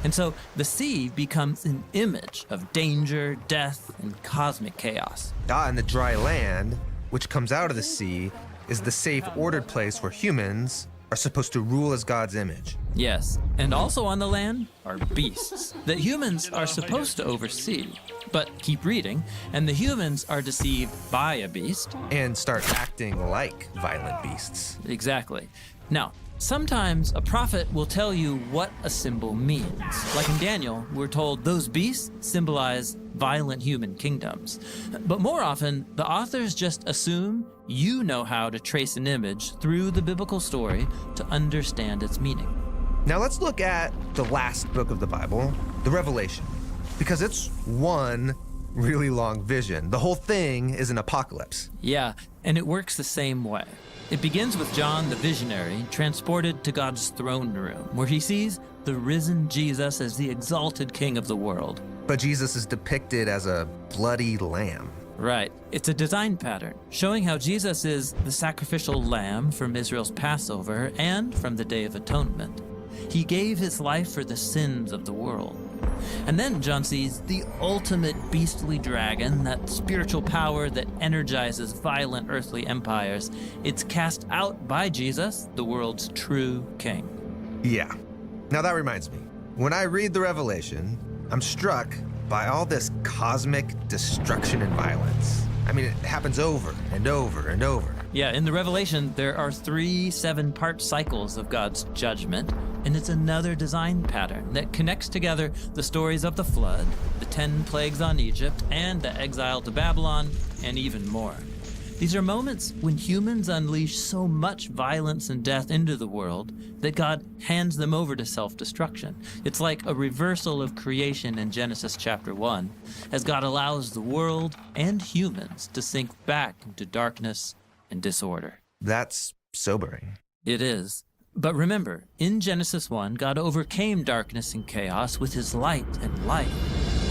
And so the sea becomes an image of danger, death, and cosmic chaos. And the dry land, which comes out of the sea, is the safe, ordered place where humans are supposed to rule as God's image. Yes, and also on the land are beasts that humans are supposed to oversee. But keep reading, and the humans are deceived by a beast. And start acting like violent beasts. Exactly. Now, sometimes a prophet will tell you what a symbol means. Like in Daniel, we're told those beasts symbolize violent human kingdoms. But more often, the authors just assume you know how to trace an image through the biblical story to understand its meaning. Now let's look at the last book of the Bible, the Revelation, because it's one really long vision. The whole thing is an apocalypse. Yeah, and it works the same way. It begins with John the visionary transported to God's throne room, where he sees the risen Jesus as the exalted king of the world. But Jesus is depicted as a bloody lamb. Right. It's a design pattern showing how Jesus is the sacrificial lamb from Israel's Passover and from the Day of Atonement. He gave his life for the sins of the world. And then John sees the ultimate beastly dragon, that spiritual power that energizes violent earthly empires. It's cast out by Jesus, the world's true king. Yeah. Now that reminds me, when I read the Revelation, I'm struck by all this cosmic destruction and violence. I mean, it happens over and over and over. Yeah, in the Revelation, there are 3 7-part cycles of God's judgment, and it's another design pattern that connects together the stories of the flood, the 10 plagues on Egypt, and the exile to Babylon, and even more. These are moments when humans unleash so much violence and death into the world that God hands them over to self-destruction. It's like a reversal of creation in Genesis chapter 1, as God allows the world and humans to sink back into darkness and disorder. That's sobering. It is. But remember, in Genesis 1, God overcame darkness and chaos with his light and light.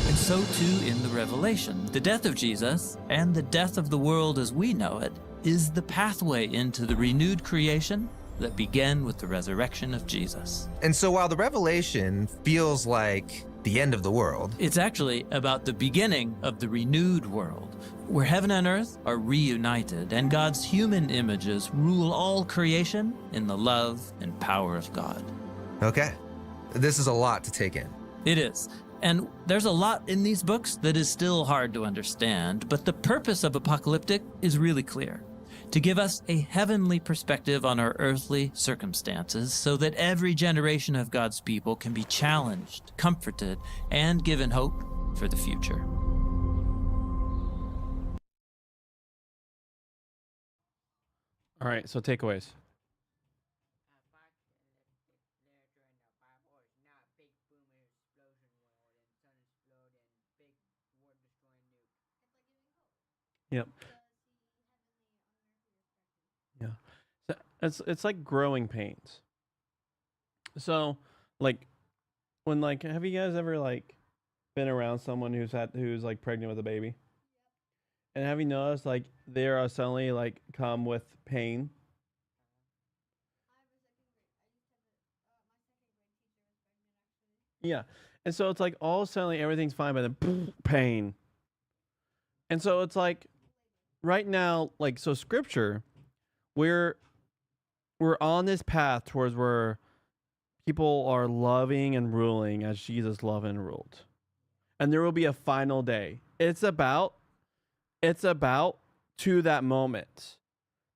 And so too in the Revelation. The death of Jesus and the death of the world as we know it is the pathway into the renewed creation that began with the resurrection of Jesus. And so while the Revelation feels like the end of the world, it's actually about the beginning of the renewed world, where heaven and earth are reunited and God's human images rule all creation in the love and power of God. Okay, this is a lot to take in. It is. And there's a lot in these books that is still hard to understand, but the purpose of Apocalyptic is really clear. to give us a heavenly perspective on our earthly circumstances so that every generation of God's people can be challenged, comforted, and given hope for the future. All right, so takeaways. Yep. Yeah. So it's like growing pains. So like when like have you guys ever like been around someone who's like pregnant with a baby? And have you noticed like they are suddenly like come with pain? Yeah. And so it's like all of a sudden like, everything's fine, but then pain. And so it's like right now, like so scripture, we're on this path towards where people are loving and ruling as Jesus loved and ruled. And there will be a final day. It's about to that moment.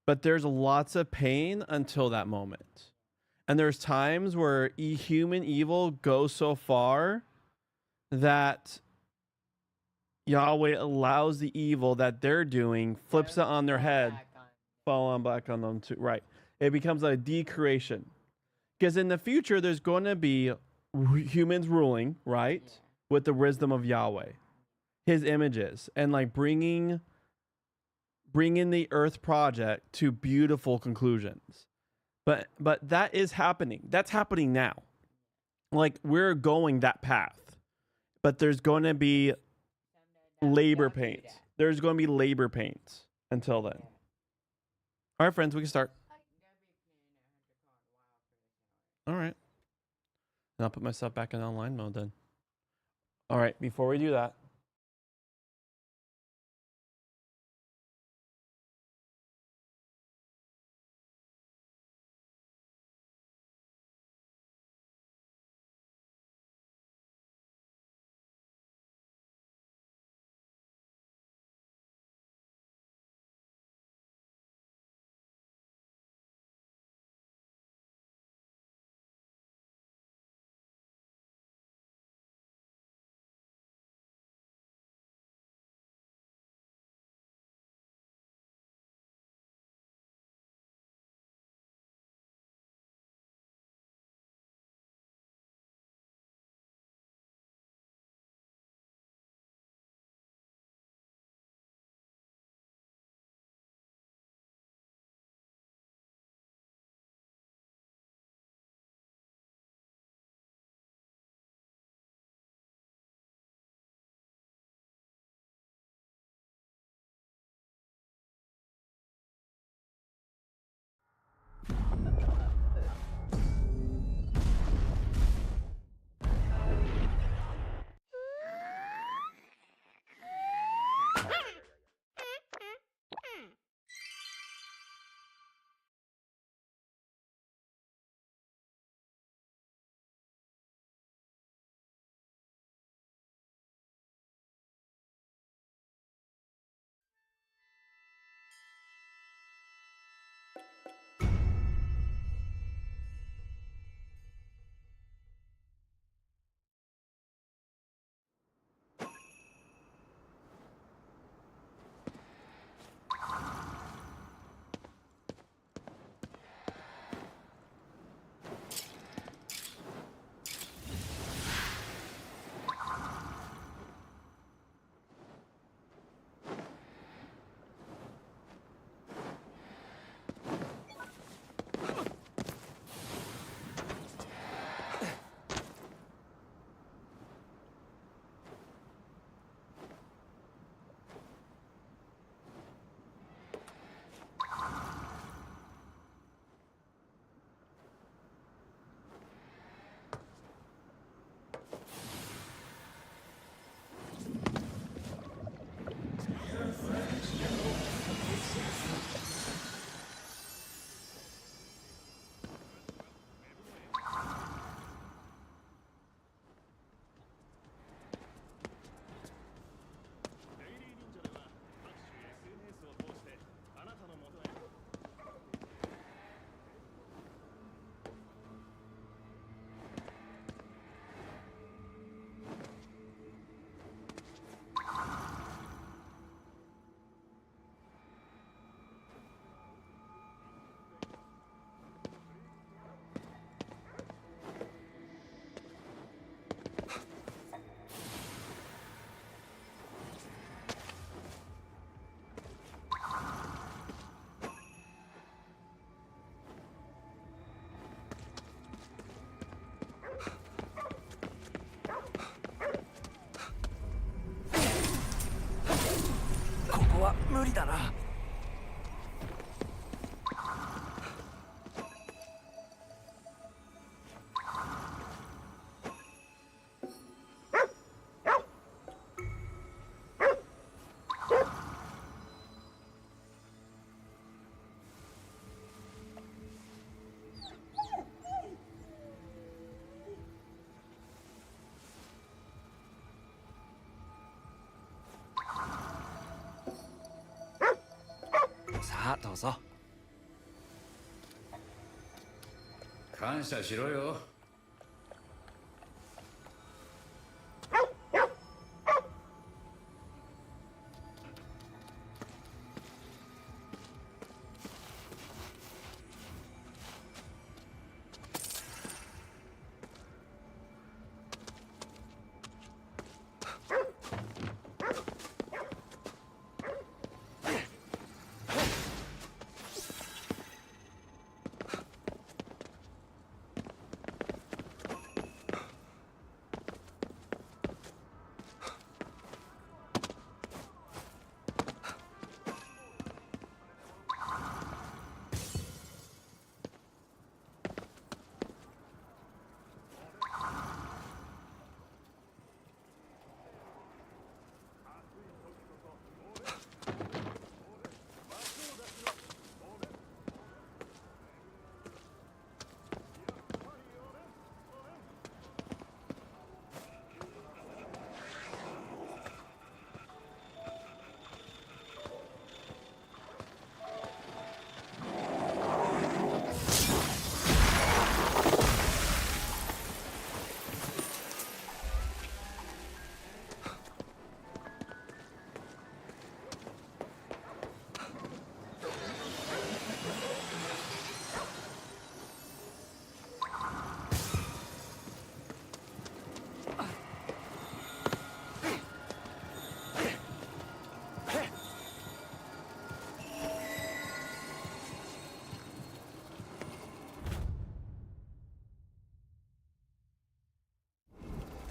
But there's lots of pain until that moment. And there's times where human evil goes so far that Yahweh allows the evil that they're doing, flips it on their head, fall on back on them too. Right. It becomes a decreation. Because in the future, there's going to be humans ruling, right? With the wisdom of Yahweh, his images, and like bringing the earth project to beautiful conclusions. But that is happening. That's happening now. Like we're going that path. But there's going to be labor pains. There's going to be labor pains until then. All right, friends, we can start. All right. And I'll put myself back in online mode then. All right, before we do that, そうそう。感謝しろよ。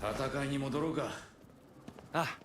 戦いに戻ろうか。ああ。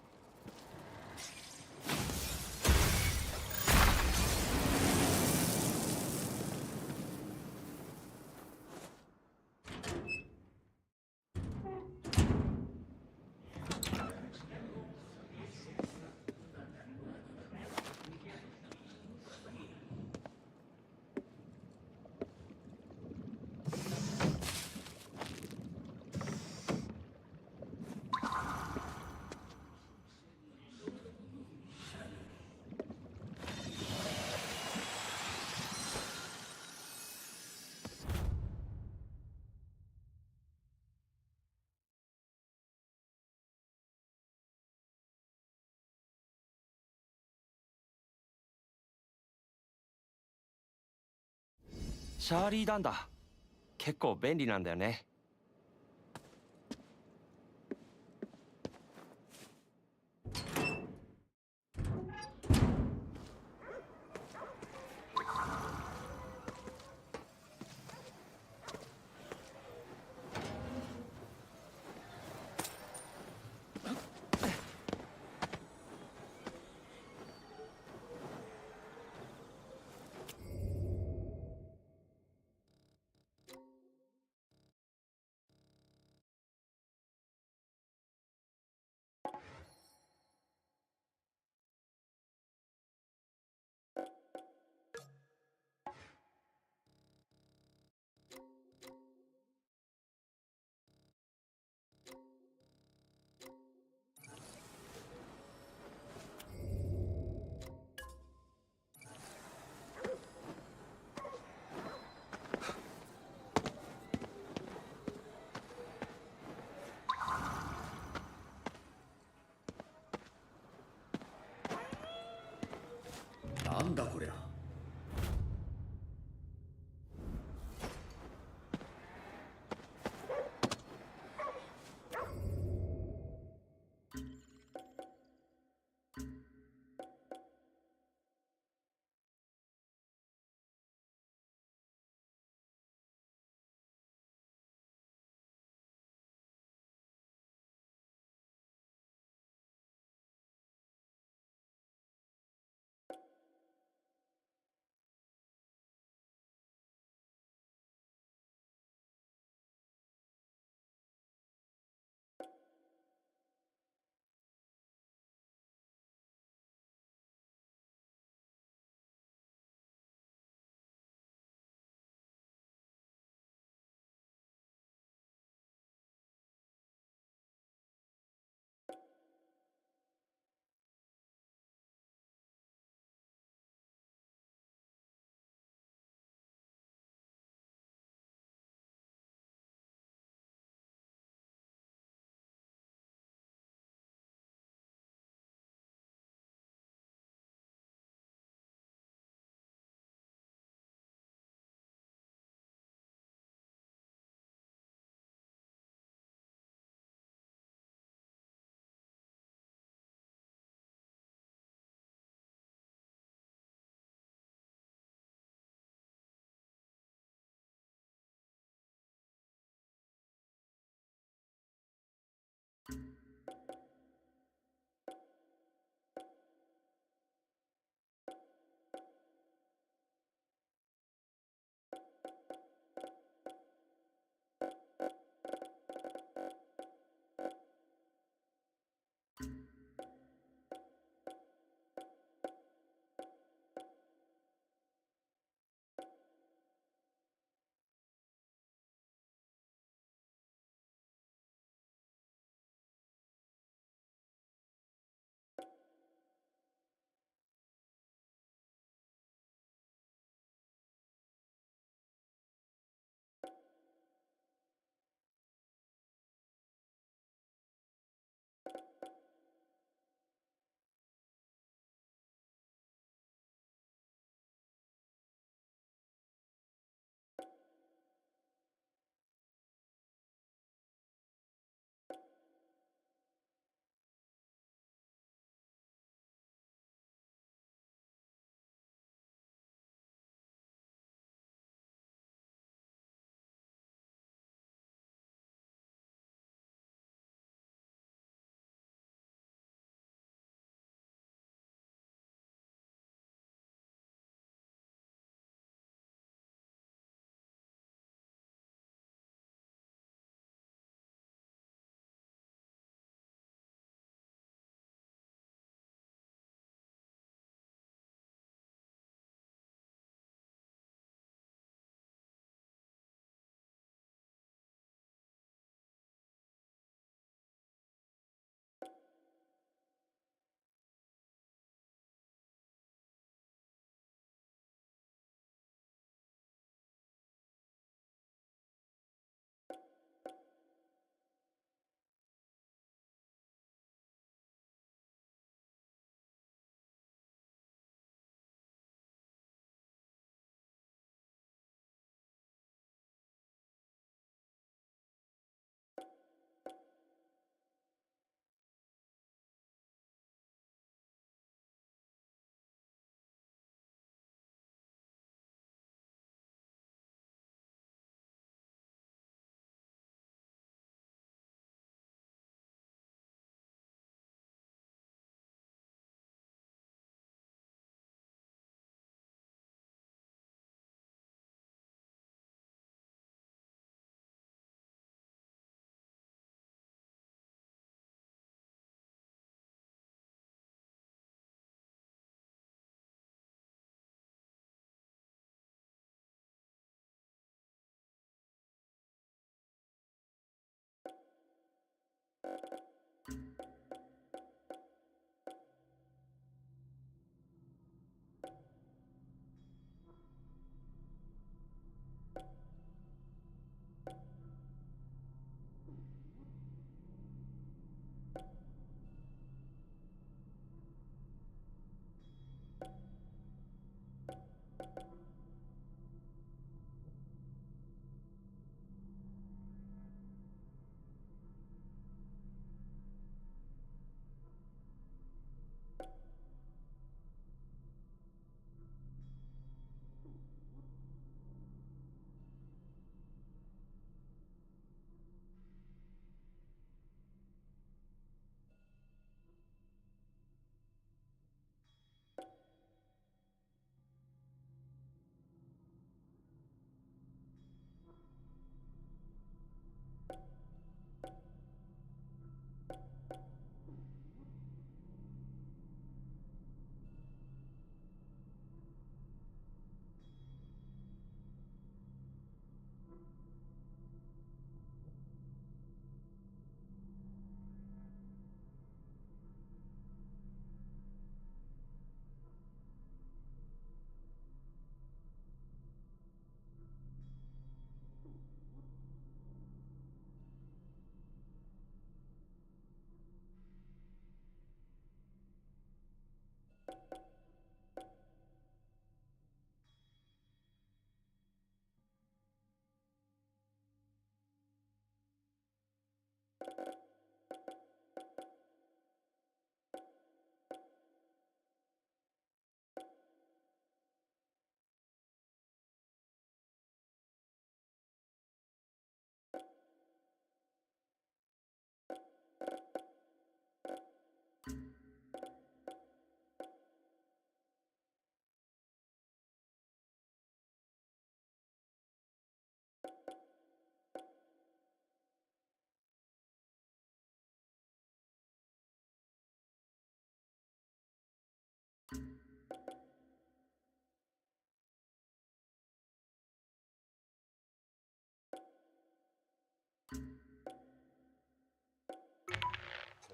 シャーリー・ダンだ。結構便利なんだよね。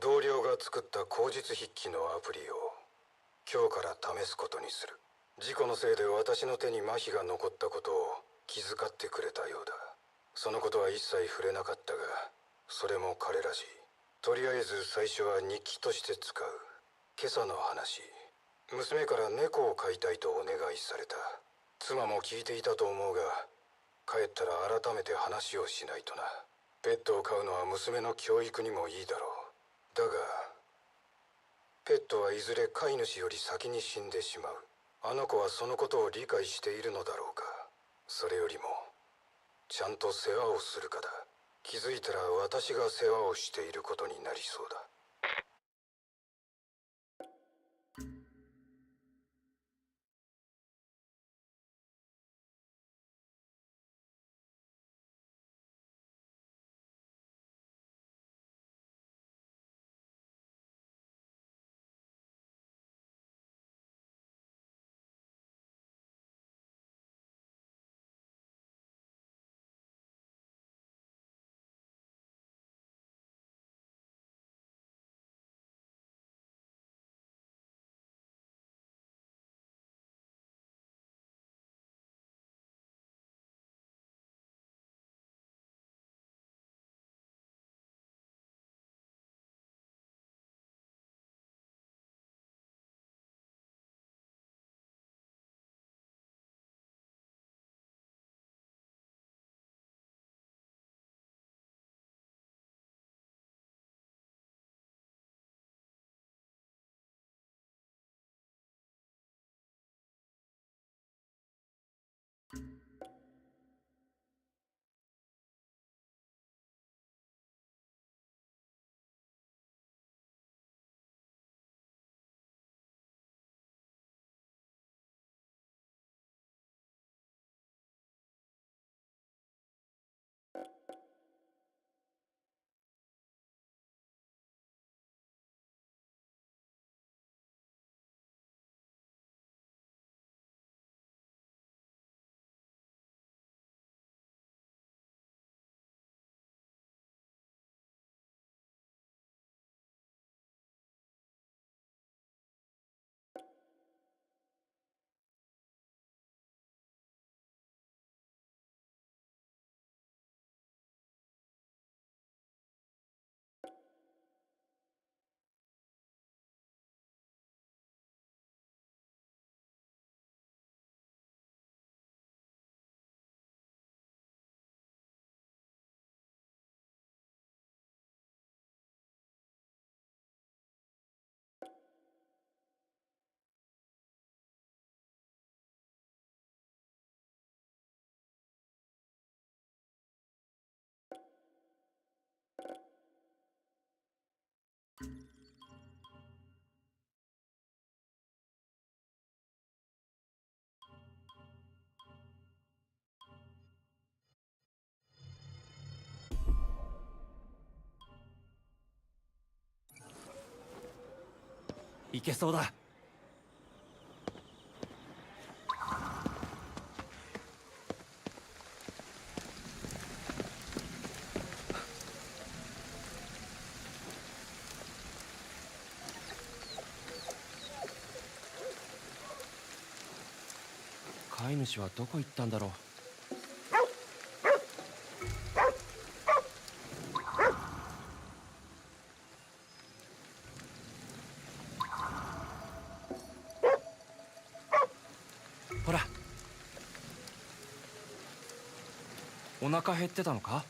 同僚が作った口実筆記のアプリを今日から試すことにする。事故のせいで私の手に麻痺が残ったことを気遣ってくれたようだ。そのことは一切触れなかったが、それも彼らしい。とりあえず最初は日記として使う。今朝の話、娘から猫を飼いたいとお願いされた。妻も聞いていたと思うが、帰ったら改めて話をしないとな。ペットを飼うのは娘の教育にもいいだろう。だがペットはいずれ飼い主より先に死んでしまう。あの子はそのことを理解しているのだろうか。それよりもちゃんと世話をするかだ。気づいたら私が世話をしていることになりそうだ。いけそうだ。飼い主はどこ行ったんだろう。ほら、お腹減ってたのか？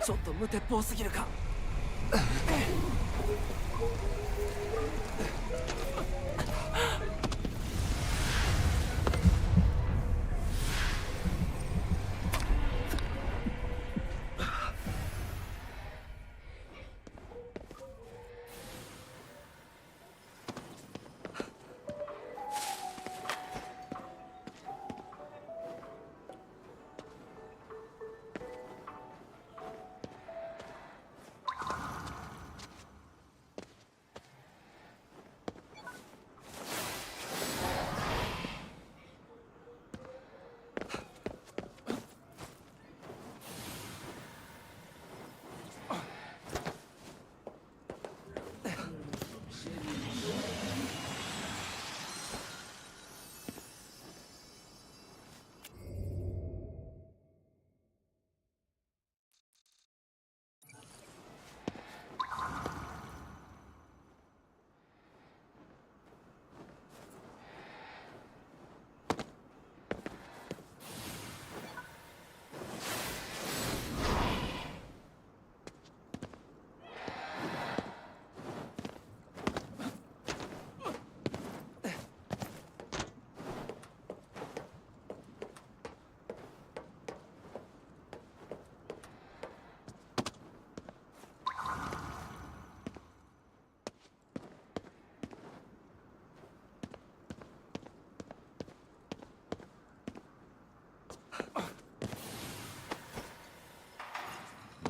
ちょっと無鉄砲すぎるか。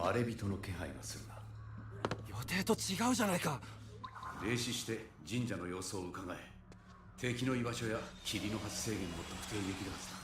まれびとの気配がするな。予定と違うじゃないか。霊視して神社の様子を伺え。敵の居場所や霧の発生源も特定できるはずだ。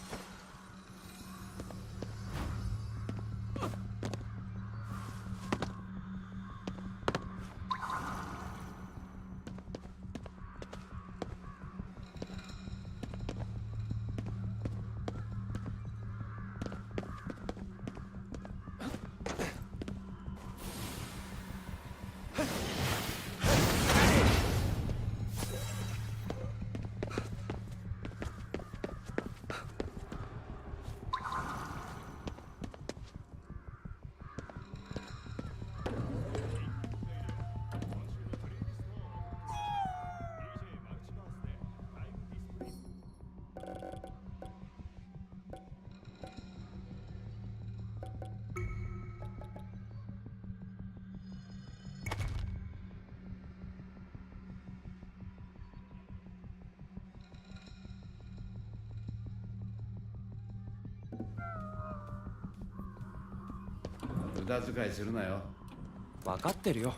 無駄遣いするなよ。分かってるよ。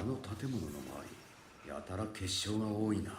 あの建物の周り、やたら結晶が多いな。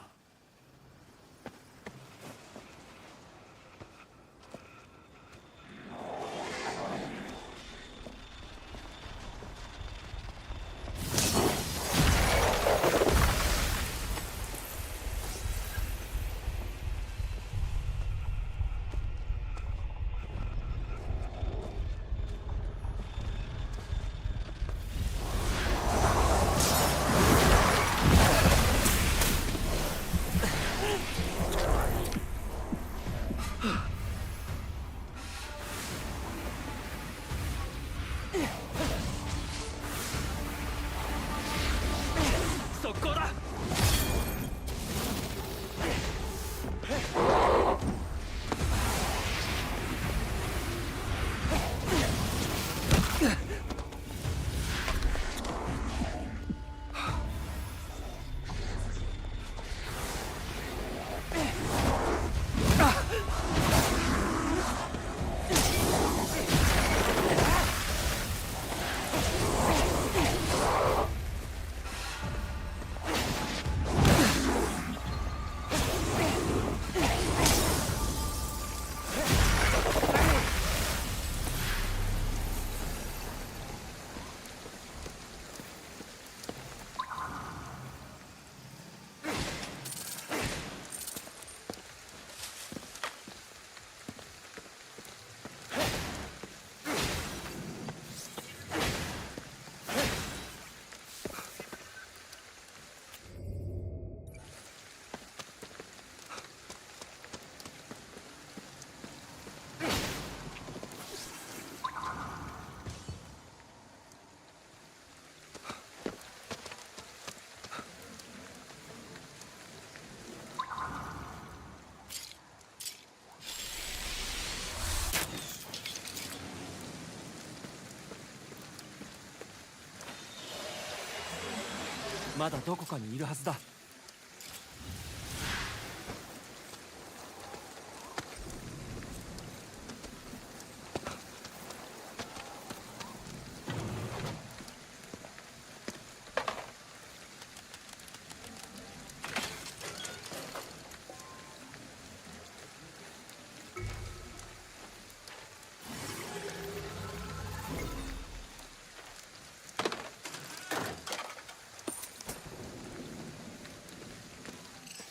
まだどこかにいるはずだ。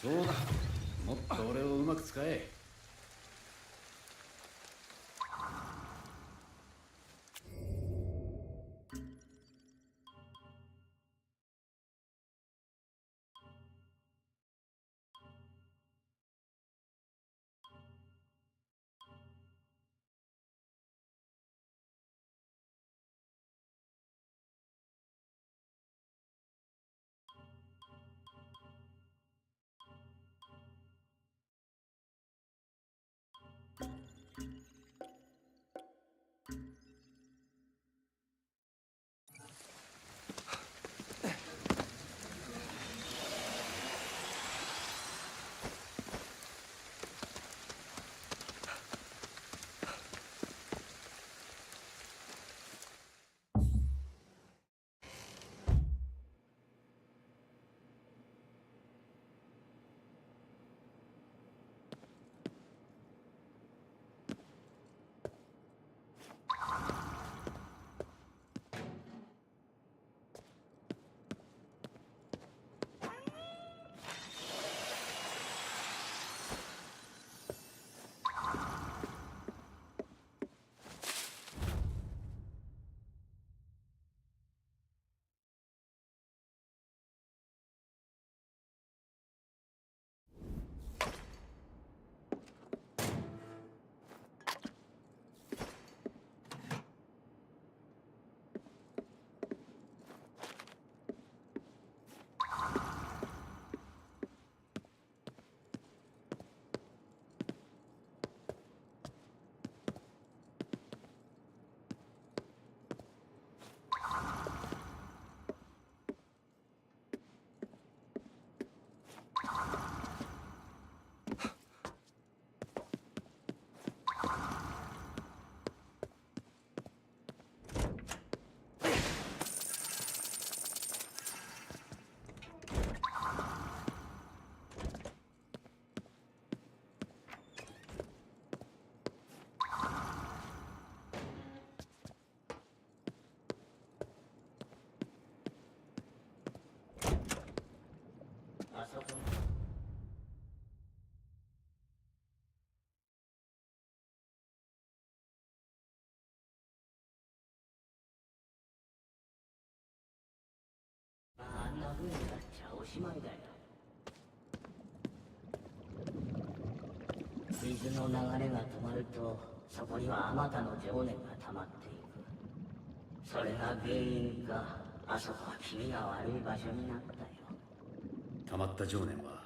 そうだ、もっと俺をうまく使え。あんな風になっちゃおしまいだよ。水の流れが止まると、そこにはあまたの情念が溜まっていく。それが原因か、あそこは気味が悪い場所になったよ。溜まった情念は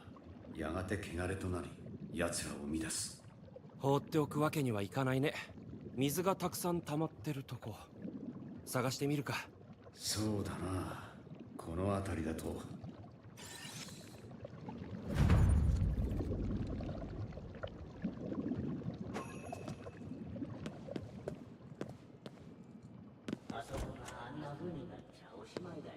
やがて汚れとなり、奴らを生み出す。放っておくわけにはいかないね。水がたくさん溜まってるとこ探してみるか。そうだな、この辺りだと。あそこがあんな風になっちゃおしまいだよ。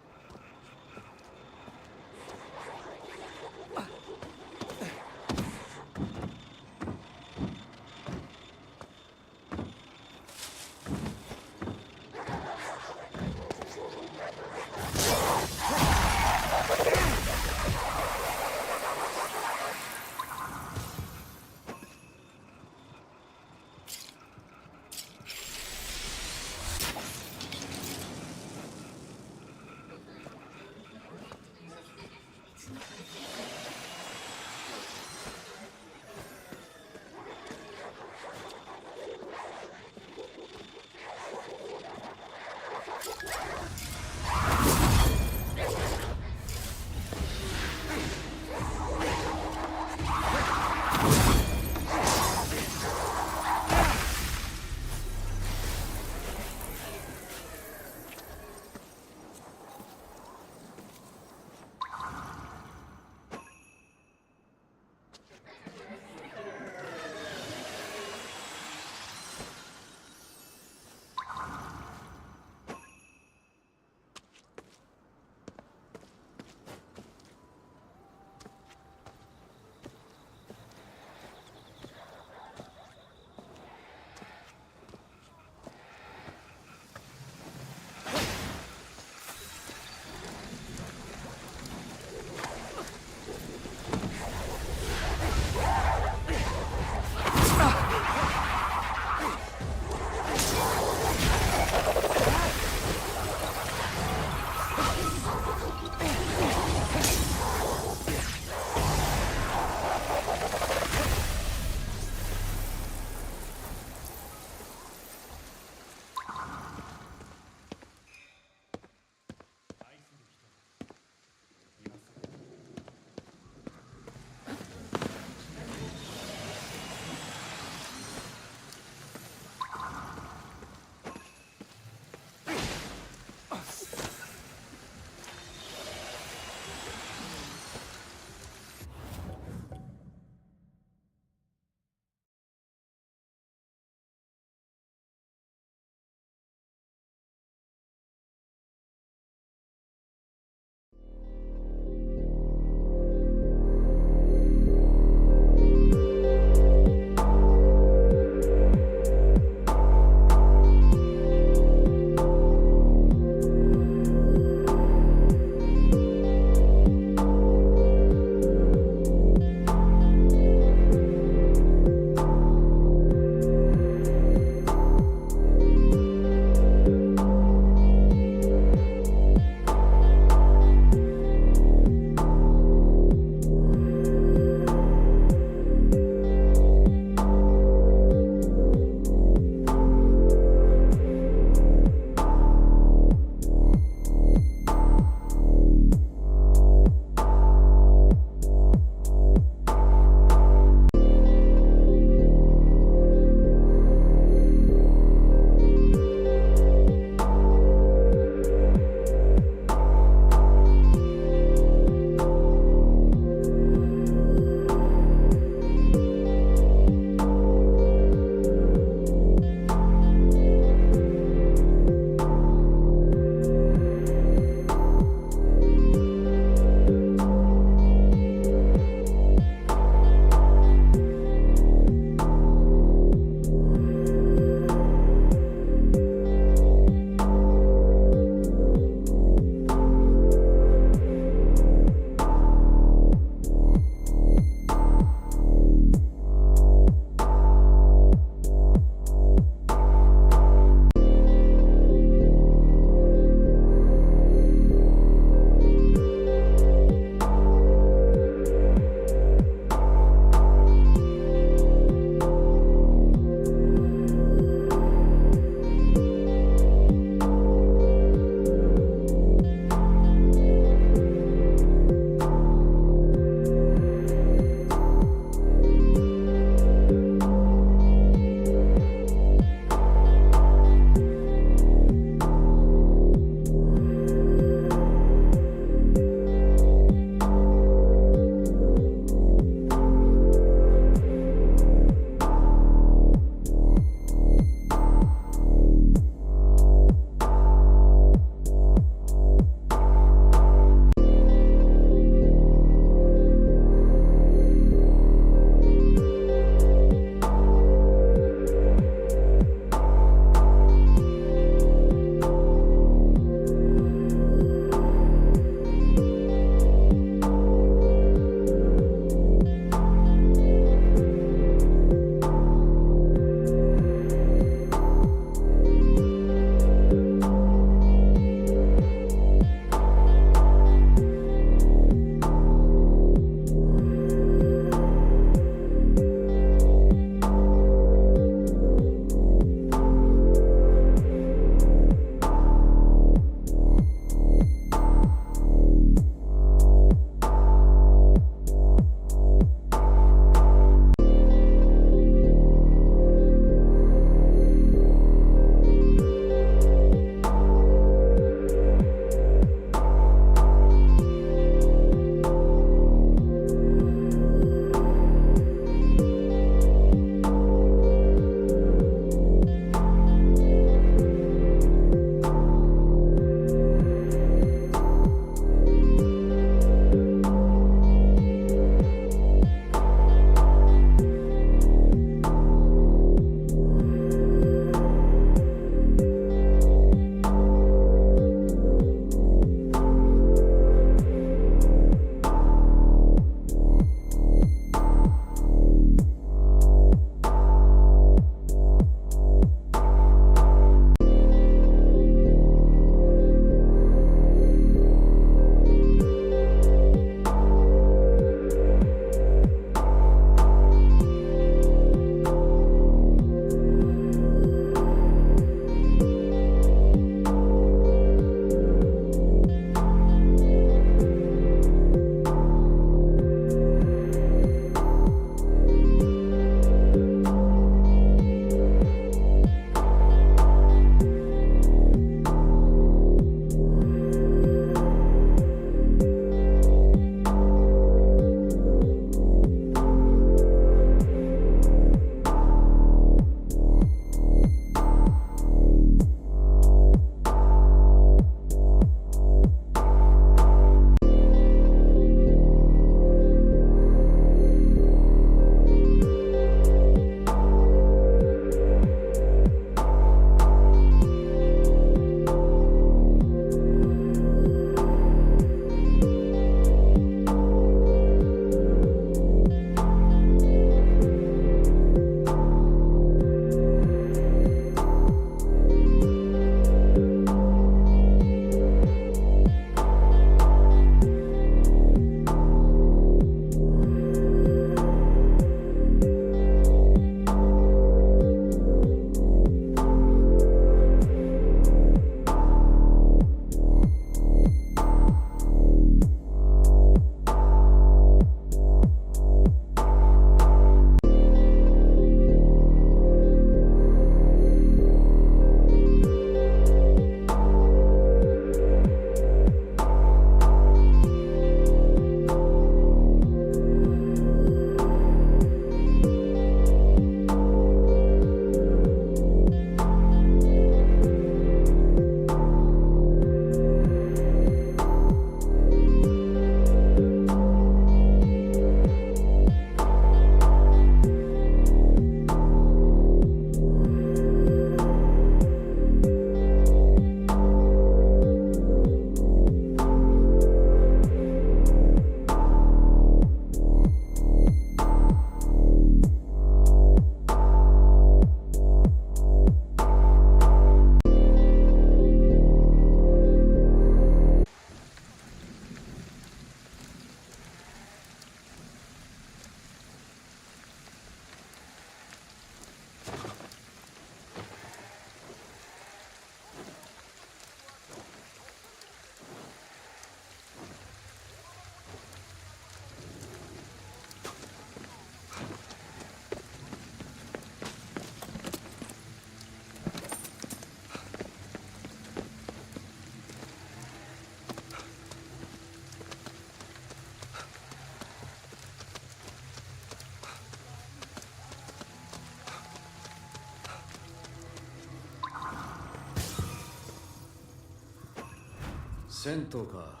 銭湯か。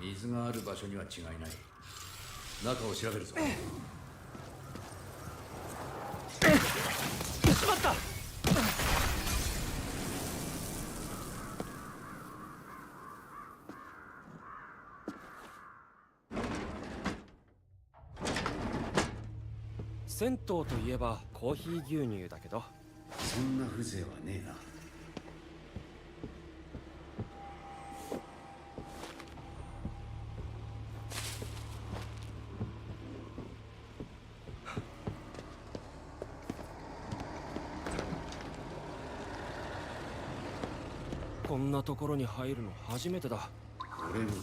水がある場所には違いない。中を調べるぞ。しまった。銭湯といえばコーヒー牛乳だけど、そんな風情はねえな。こんなところに入るの初めてだ。俺もだ。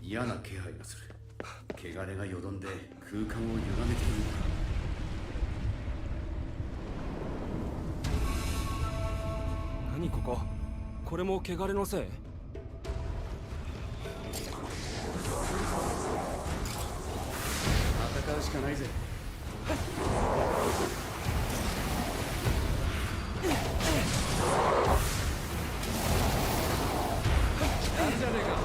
嫌な気配がする。汚れがよどんで空間を歪めているのか。何ここ？これも汚れのせい？戦うしかないぜ。なんじゃねえか。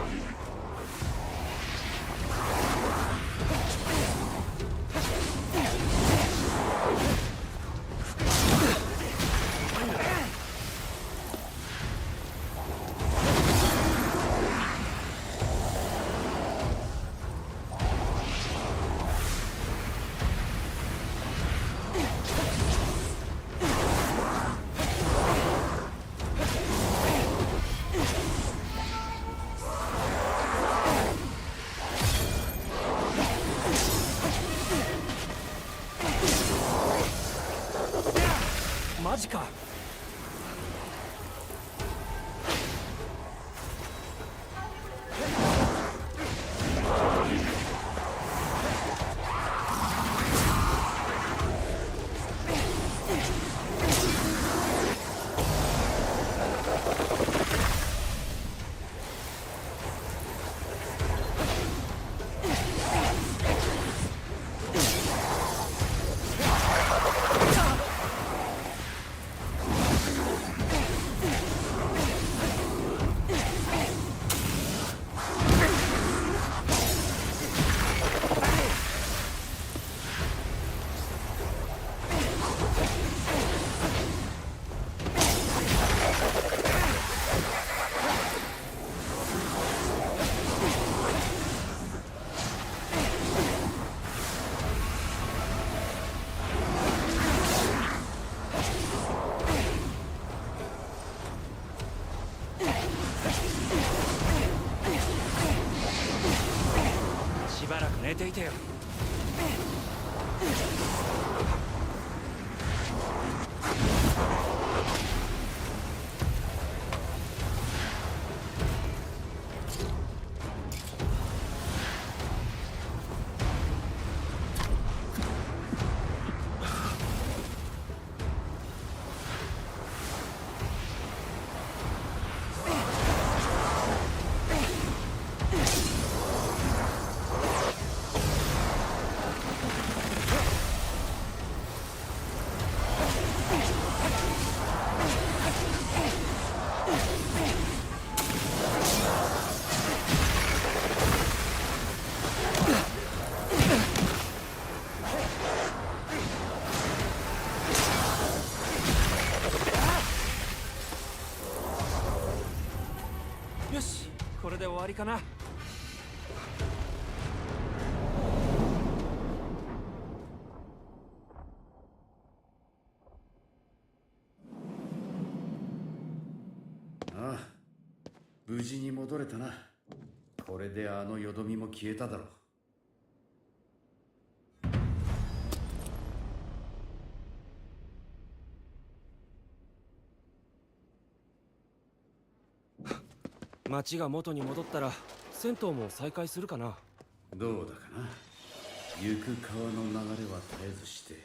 マジか。しばらく寝ていてよ。わりかな。ああ、無事に戻れたな。これであのよどみも消えただろう。街が元に戻ったら銭湯も再開するかな。どうだかな。行く川の流れは絶えずして、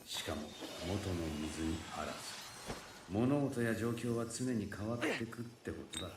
しかも元の水にあらず。物事や状況は常に変わってくってことだ。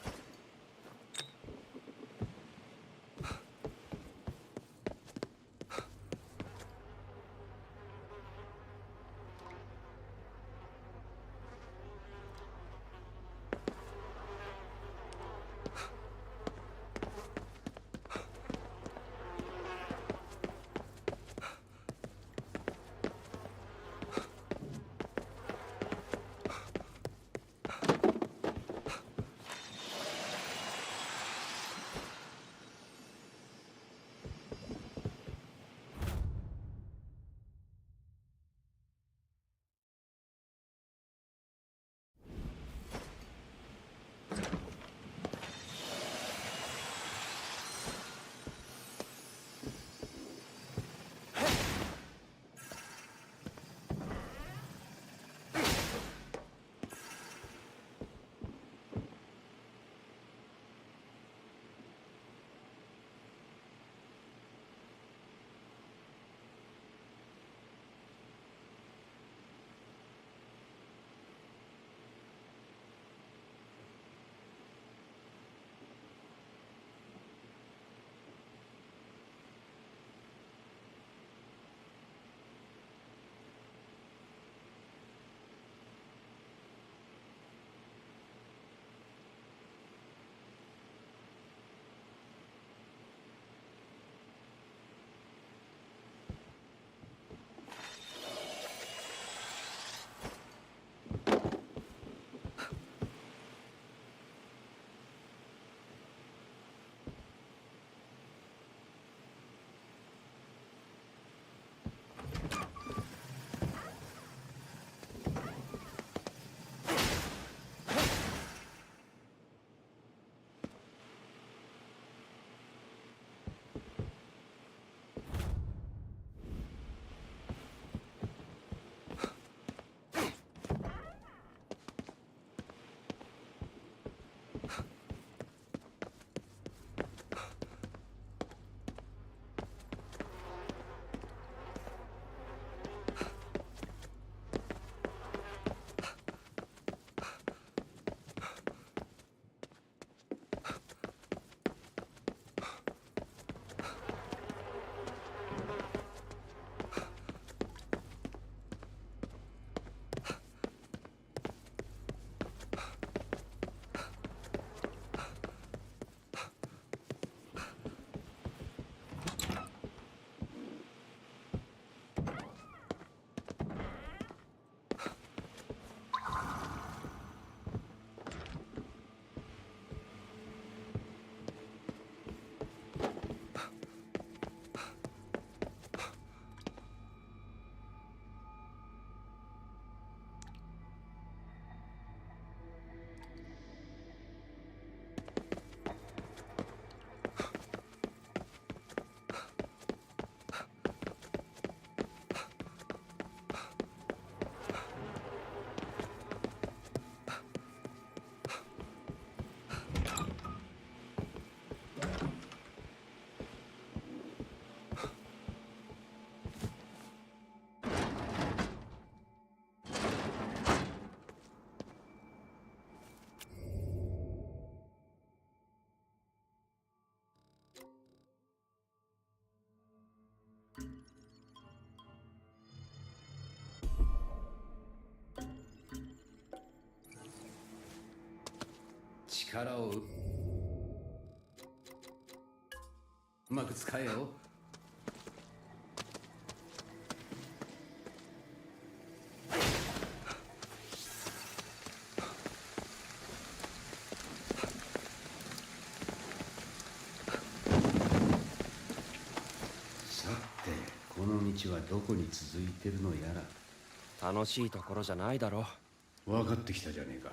力をうまく使えよ。この道はどこに続いてるのやら。楽しいところじゃないだろ。分かってきたじゃねえか。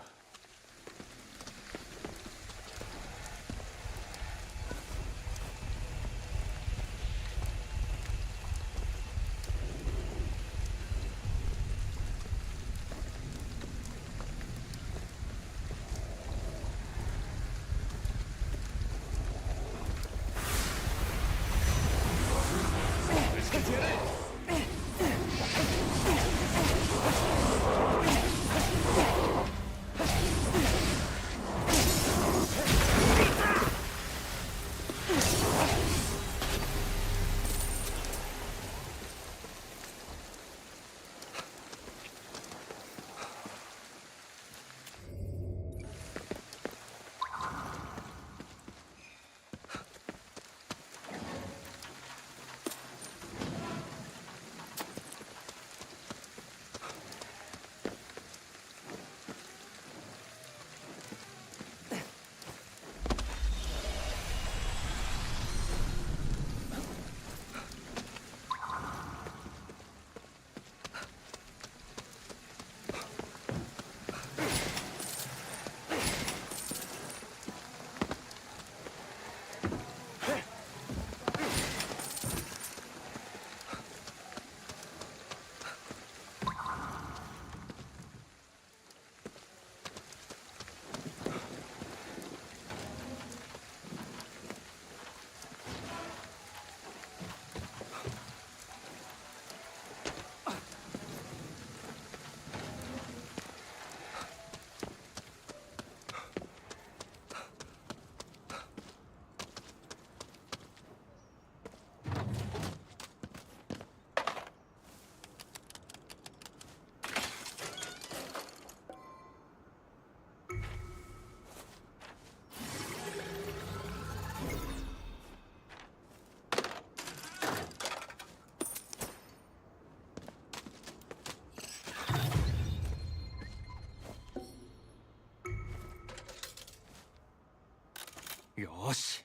よーし。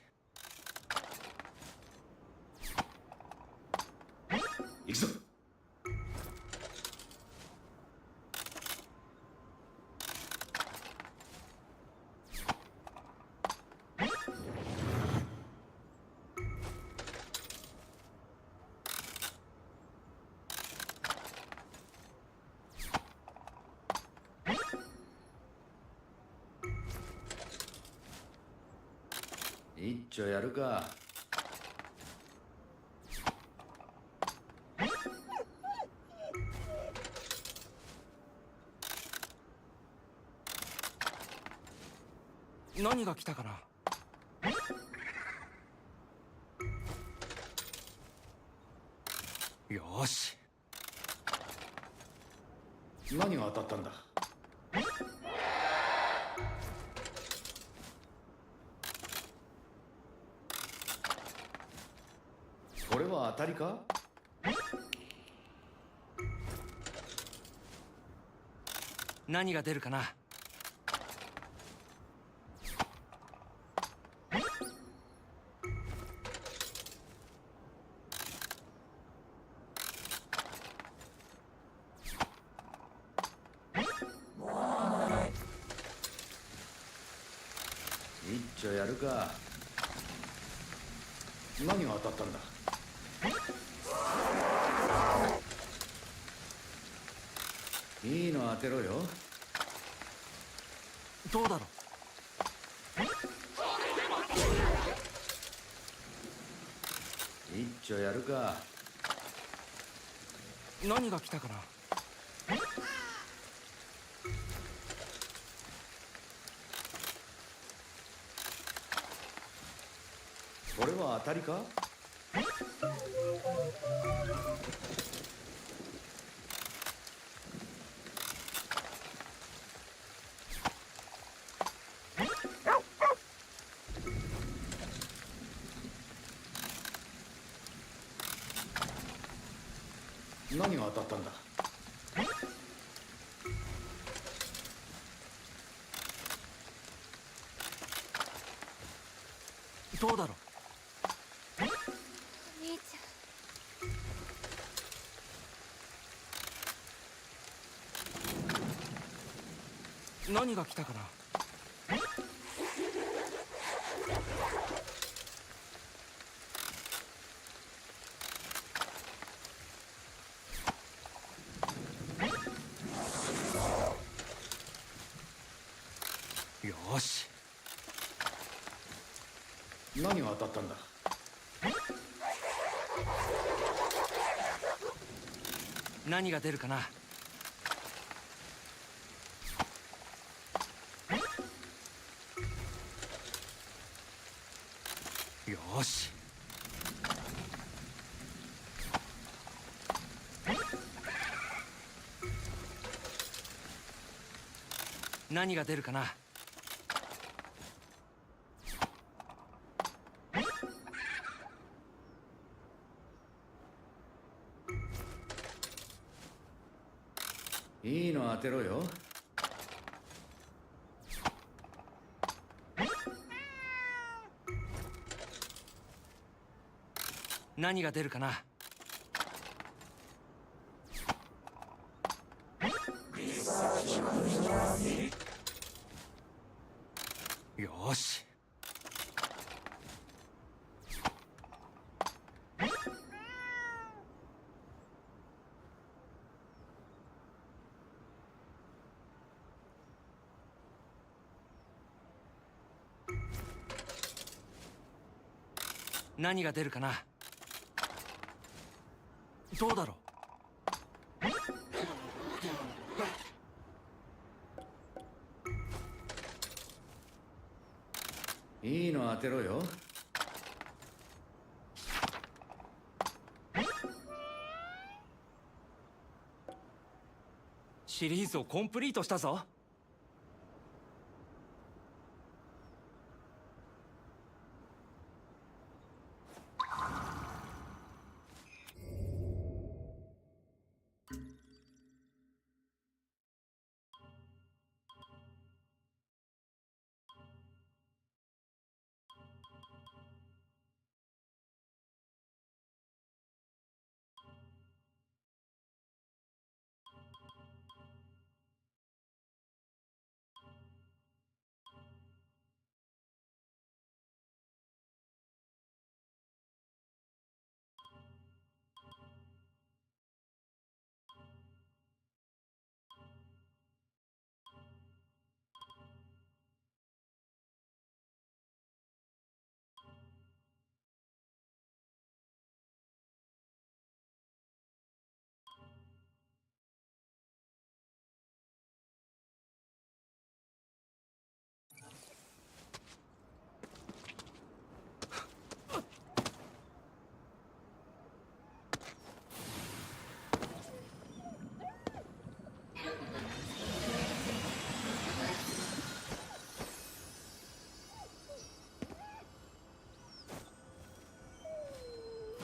行くぞ。一丁やるか。何が来たかな。よーし。何が当たったんだ。これは当たりか。何が出るかな。一丁やるか。何が当たったんだ。いいの当てろよ。どうだろう。一丁やるか。何が来たかな。これは当たりか。何が当たったんだ。どうだろう。兄ちゃん何が来たかな。よーし。何が当たったんだ。何が出るかな。よーし。何が出るかな。いいの当てろよ。何が出るかな。よーし。何が出るかな。どうだろう。いいの当てろよ。シリーズをコンプリートしたぞ。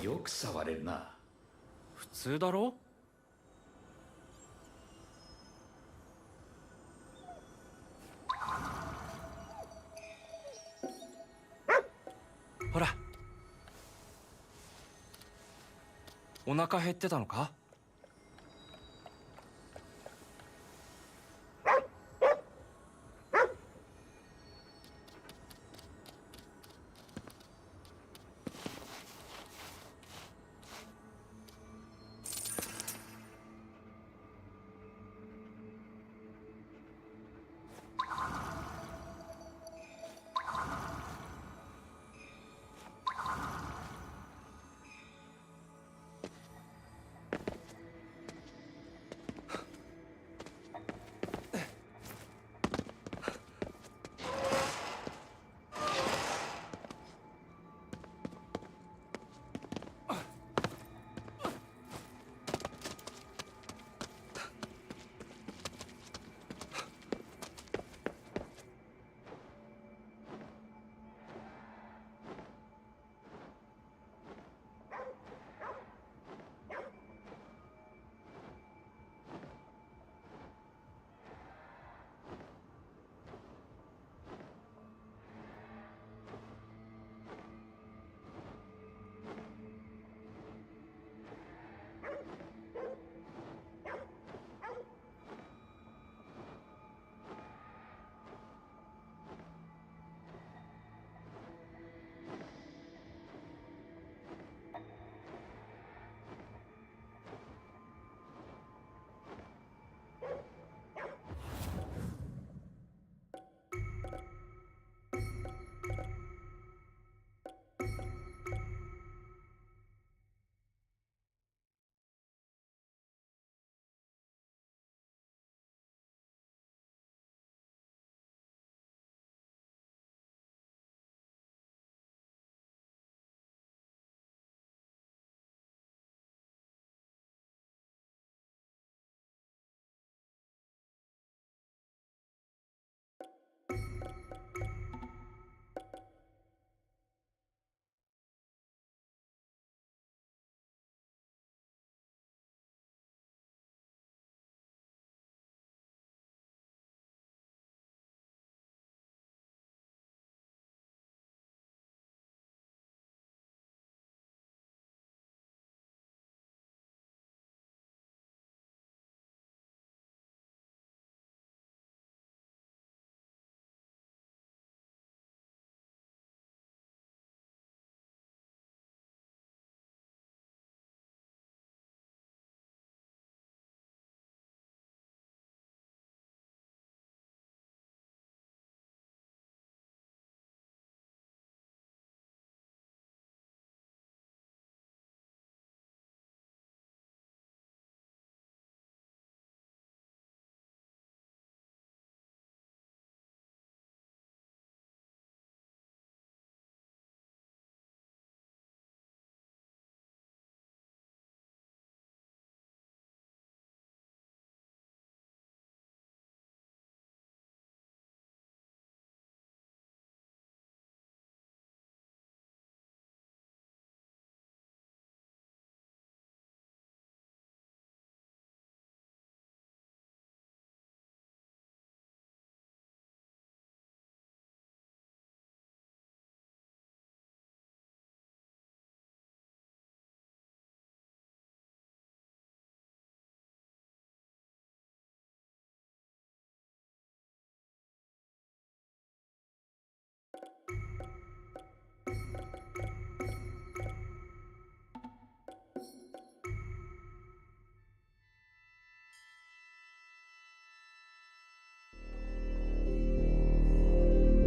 よく触れるな。普通だろ。ほら、お腹減ってたのか。